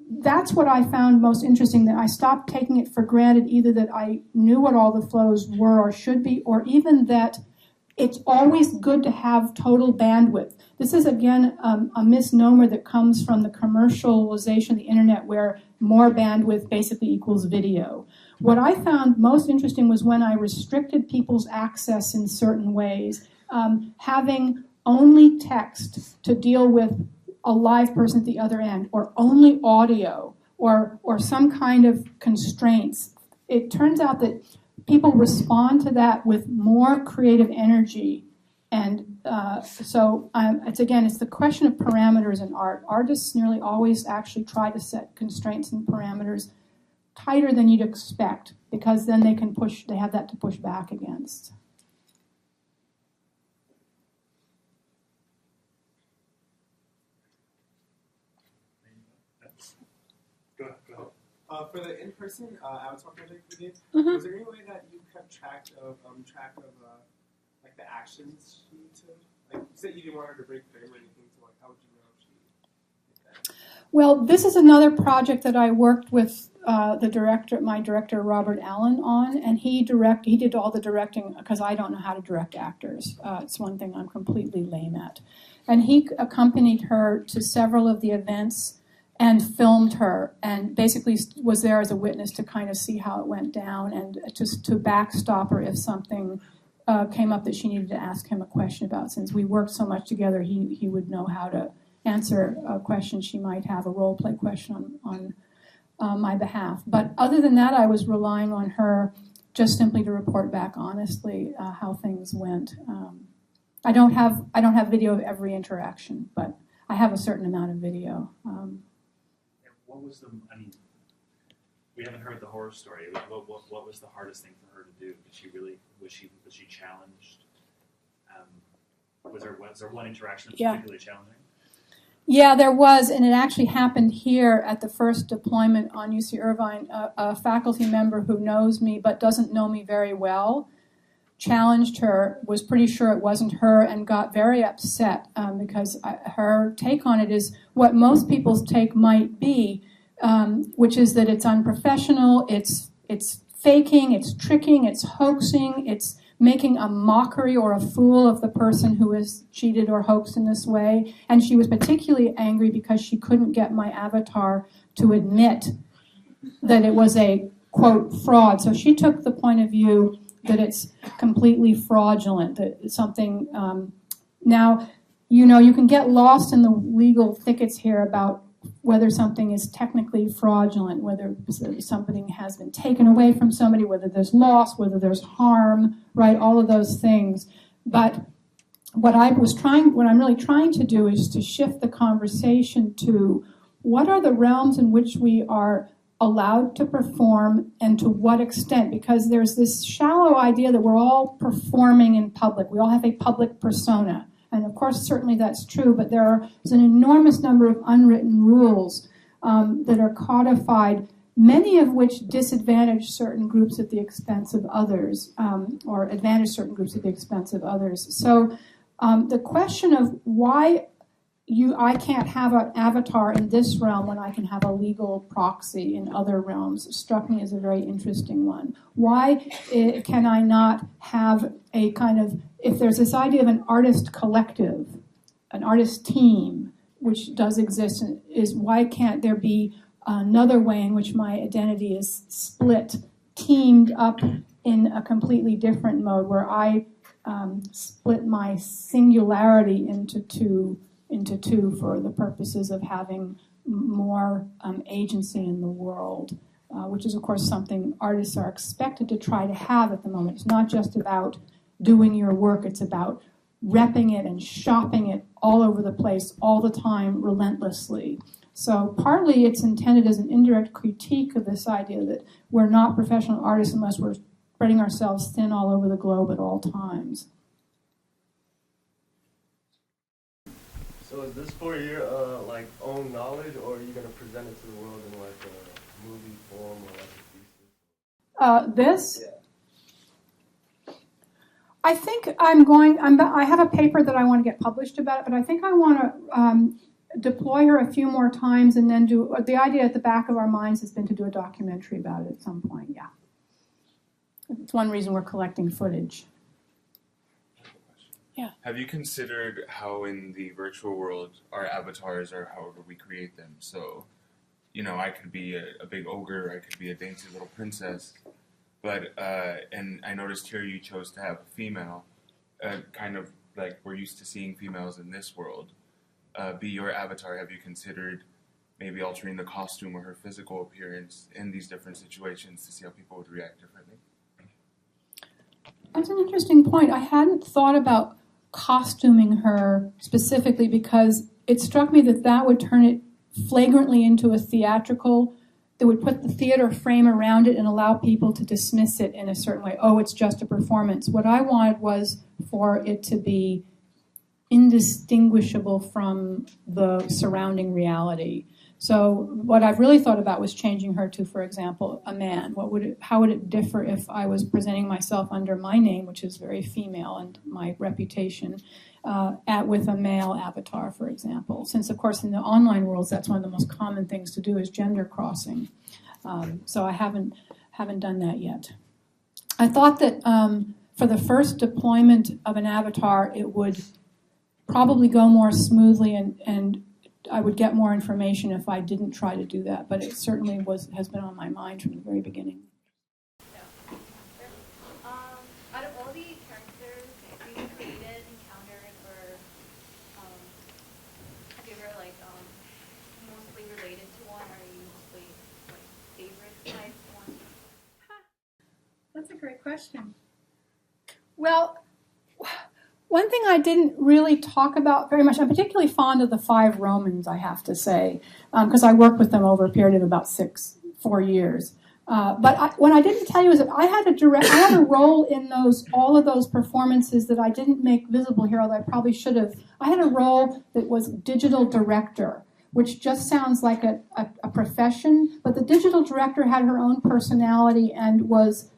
that's what I found most interesting, that I stopped taking it for granted, either that I knew what all the flows were or should be, or even that it's always good to have total bandwidth. This is, again, a misnomer that comes from the commercialization of the internet, where more bandwidth basically equals video. What I found most interesting was when I restricted people's access in certain ways, having only text to deal with a live person at the other end, or only audio, or some kind of constraints. It turns out that people respond to that with more creative energy. And so it's the question of parameters in art. Artists nearly always actually try to set constraints and parameters tighter than you'd expect, because then they have that to push back against. Go ahead. For the in-person avatar project we did, Mm-hmm. was there any way that you kept track of like the actions she took? Like you said, you didn't want her to break frame or anything, so like how would you know if she did that? Well, this is another project that I worked with my director Robert Allen on, and he did all the directing, because I don't know how to direct actors. It's one thing I'm completely lame at. And he accompanied her to several of the events and filmed her, and basically was there as a witness to kind of see how it went down, and just to backstop her if something came up that she needed to ask him a question about. Since we worked so much together, he would know how to answer a question she might have, a role play question on my behalf. But other than that, I was relying on her just simply to report back honestly how things went. I don't have video of every interaction, but I have a certain amount of video. What was we haven't heard the horror story. What was the hardest thing for her to do? Was she challenged? Was there one interaction that was particularly challenging? Yeah, there was, and it actually happened here at the first deployment on UC Irvine. A faculty member who knows me but doesn't know me very well challenged her, was pretty sure it wasn't her, and got very upset because her take on it is what most people's take might be, which is that it's unprofessional, it's faking, it's tricking, it's hoaxing, it's making a mockery or a fool of the person who is cheated or hoaxed in this way. And she was particularly angry because she couldn't get my avatar to admit that it was a, quote, fraud. So she took the point of view that it's completely fraudulent, that it's something... now, you can get lost in the legal thickets here about whether something is technically fraudulent, whether something has been taken away from somebody, whether there's loss, whether there's harm, right? All of those things. But what I'm really trying to do is to shift the conversation to what are the realms in which we are allowed to perform and to what extent, because there's this shallow idea that we're all performing in public. We all have a public persona. And of course, certainly that's true, but there's an enormous number of unwritten rules that are codified, many of which disadvantage certain groups at the expense of others, or advantage certain groups at the expense of others. So the question of why I can't have an avatar in this realm when I can have a legal proxy in other realms struck me as a very interesting one. Why can I not have a kind of, if there's this idea of an artist collective, an artist team, which does exist, is why can't there be another way in which my identity is split, teamed up in a completely different mode where I split my singularity into two for the purposes of having more agency in the world, which is, of course, something artists are expected to try to have at the moment. It's not just about doing your work. It's about repping it and shopping it all over the place, all the time, relentlessly. So partly it's intended as an indirect critique of this idea that we're not professional artists unless we're spreading ourselves thin all over the globe at all times. So is this for your own knowledge, or are you going to present it to the world in like a movie form or like a thesis? This? Yeah. I think I have a paper that I want to get published about it, but I think I want to deploy her a few more times and then the idea at the back of our minds has been to do a documentary about it at some point, yeah. It's one reason we're collecting footage. Yeah. Have you considered how in the virtual world our avatars are however we create them? So, I could be a big ogre, I could be a dainty little princess, but, and I noticed here you chose to have a female, kind of like we're used to seeing females in this world, be your avatar. Have you considered maybe altering the costume or her physical appearance in these different situations to see how people would react differently? That's an interesting point. I hadn't thought about costuming her specifically because it struck me that would turn it flagrantly into a theatrical, that would put the theater frame around it and allow people to dismiss it in a certain way. Oh, it's just a performance. What I wanted was for it to be indistinguishable from the surrounding reality. So what I've really thought about was changing her to, for example, a man. How would it differ if I was presenting myself under my name, which is very female, and my reputation, with a male avatar, for example? Since, of course, in the online worlds, that's one of the most common things to do is gender crossing. So I haven't done that yet. I thought that for the first deployment of an avatar, it would probably go more smoothly and I would get more information if I didn't try to do that, but it certainly has been on my mind from the very beginning. Out of all the characters that you created, encountered, or have you ever mostly related to one, or you mostly favorite type one? That's a great question. Well, one thing I didn't really talk about very much, I'm particularly fond of the 5 Romans, I have to say, because I worked with them over a period of about 4 years. But what I didn't tell you is that I had a role in all of those performances that I didn't make visible here, although I probably should have. I had a role that was digital director, which just sounds like a profession, but the digital director had her own personality and was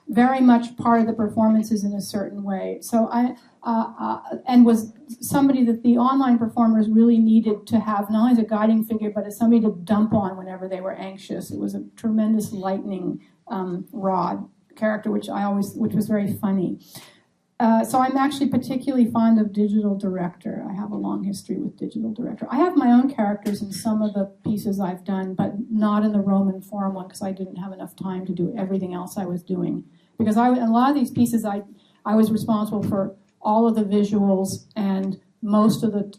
very much part of the performances in a certain way. So and was somebody that the online performers really needed to have, not only as a guiding figure, but as somebody to dump on whenever they were anxious. It was a tremendous lightning rod character, which was very funny. So I'm actually particularly fond of digital director. I have a long history with digital director. I have my own characters in some of the pieces I've done, but not in the Roman Forum one because I didn't have enough time to do everything else I was doing. Because in a lot of these pieces, I was responsible for all of the visuals and most of the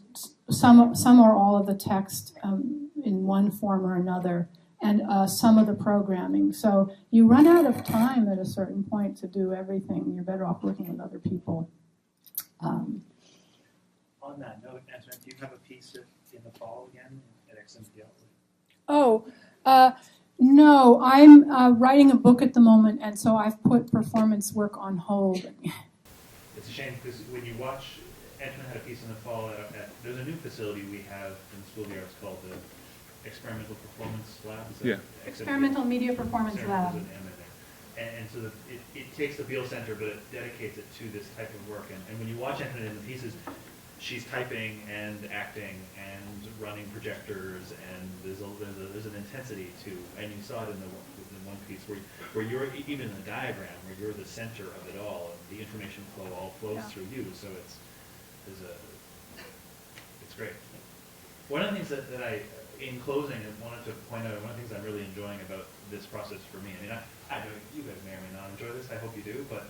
some or all of the text in one form or another, and some of the programming. So you run out of time at a certain point to do everything. You're better off working with other people. On that note, Antoinette, do you have a piece in the fall again at XMPL? Oh, no, I'm writing a book at the moment, and so I've put performance work on hold. It's a shame because when you watch, Antoinette had a piece in the fall there's a new facility we have in the School of the Arts called the Experimental Performance Lab. Yeah. Experimental Media Performance Lab. And so it takes the Beale Center, but it dedicates it to this type of work. And when you watch Antoinette in the pieces, she's typing and acting and running projectors, and there's an intensity to, and you saw it in the one piece where you're even in the diagram where you're the center of it all, and the information flow all flows through you. So it's great. One of the things that I, in closing, I wanted to point out, one of the things I'm really enjoying about this process for me. I mean, I know you guys may or may not enjoy this. I hope you do, but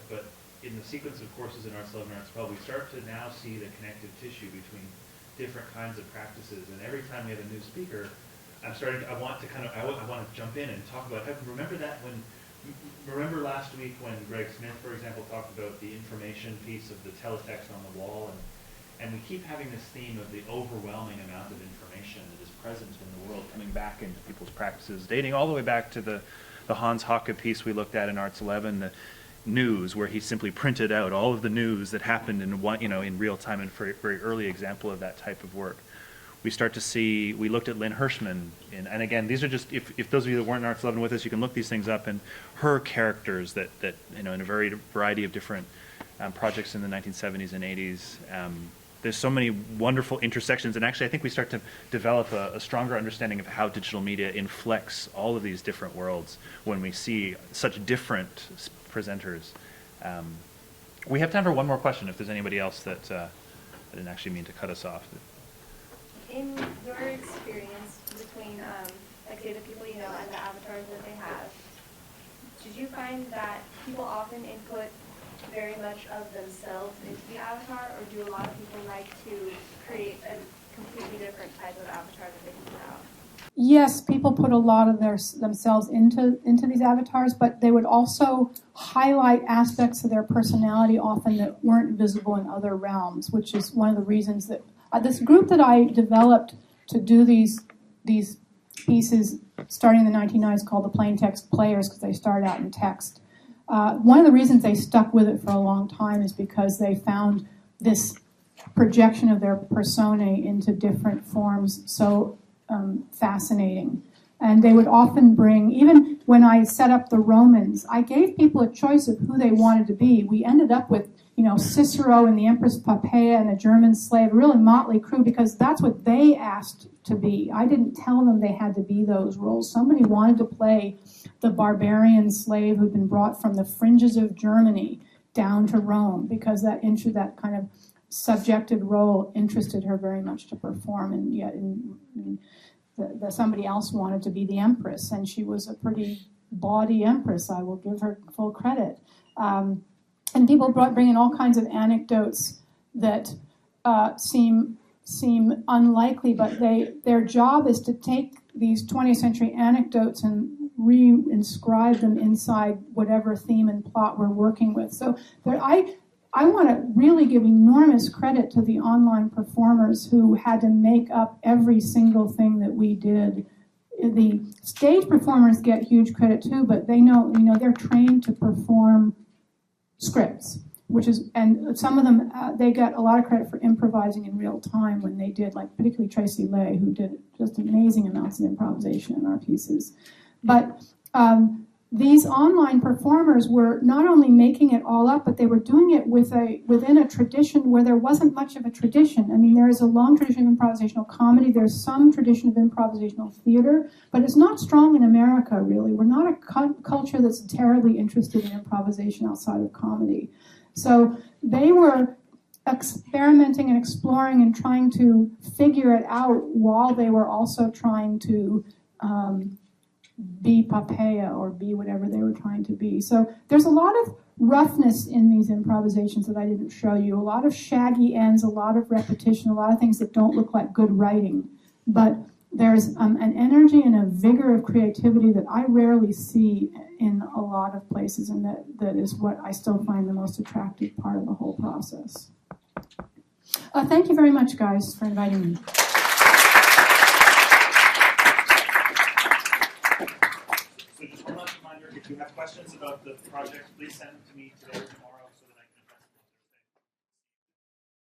in the sequence of courses in Arts 11 Arts 12, we start to now see the connective tissue between different kinds of practices. And every time we have a new speaker, I want to jump in and talk about, remember remember last week when Greg Smith, for example, talked about the information piece of the teletext on the wall, and we keep having this theme of the overwhelming amount of information that is present in the world coming back into people's practices, dating all the way back to the Hans Hocke piece we looked at in Arts 11, the news, where he simply printed out all of the news that happened in real time, and for a very early example of that type of work. We start to see, we looked at Lynn Hirschman, and again, these are just, if those of you that weren't in Arts 11 with us, you can look these things up, and her characters that in a variety of different projects in the 1970s and 80s. There's so many wonderful intersections, and actually I think we start to develop a stronger understanding of how digital media inflects all of these different worlds when we see such different presenters. We have time for one more question if there's anybody else that I didn't actually mean to cut us off. In your experience between, like, say, the people you know and the avatars that they have, did you find that people often input very much of themselves into the avatar, or do a lot of people like to create a completely different type of avatar that they can put out? Yes, people put a lot of themselves into these avatars, but they would also highlight aspects of their personality often that weren't visible in other realms, which is one of the reasons that this group that I developed to do these pieces starting in the 1990s called the Plaintext Players, because they start out in text. One of the reasons they stuck with it for a long time is because they found this projection of their personae into different forms so fascinating. And they would often bring, even when I set up the Romans, I gave people a choice of who they wanted to be. We ended up with, Cicero and the Empress Poppaea and a German slave, a really motley crew, because that's what they asked to be. I didn't tell them they had to be those roles. Somebody wanted to play the barbarian slave who'd been brought from the fringes of Germany down to Rome, because that kind of subjected role interested her very much to perform, and yet somebody else wanted to be the empress, and she was a pretty bawdy empress. I will give her full credit. And people bring in all kinds of anecdotes that seem unlikely, but their job is to take these 20th century anecdotes and re-inscribe them inside whatever theme and plot we're working with. So I want to really give enormous credit to the online performers who had to make up every single thing that we did. The stage performers get huge credit too, but they know, they're trained to perform scripts, and some of them, they got a lot of credit for improvising in real time when they did, like particularly Tracy Lay, who did just amazing amounts of improvisation in our pieces. But these online performers were not only making it all up, but they were doing it within a tradition where there wasn't much of a tradition. I mean, there is a long tradition of improvisational comedy. There's some tradition of improvisational theater, but it's not strong in America, really. We're not a culture that's terribly interested in improvisation outside of comedy. So they were experimenting and exploring and trying to figure it out while they were also trying to be Poppaea or be whatever they were trying to be. So there's a lot of roughness in these improvisations that I didn't show you. A lot of shaggy ends, a lot of repetition, a lot of things that don't look like good writing. But there's an energy and a vigor of creativity that I rarely see in a lot of places, and that is what I still find the most attractive part of the whole process. Thank you very much, guys, for inviting me. So just one last reminder, if you have questions about the project, please send them to me today.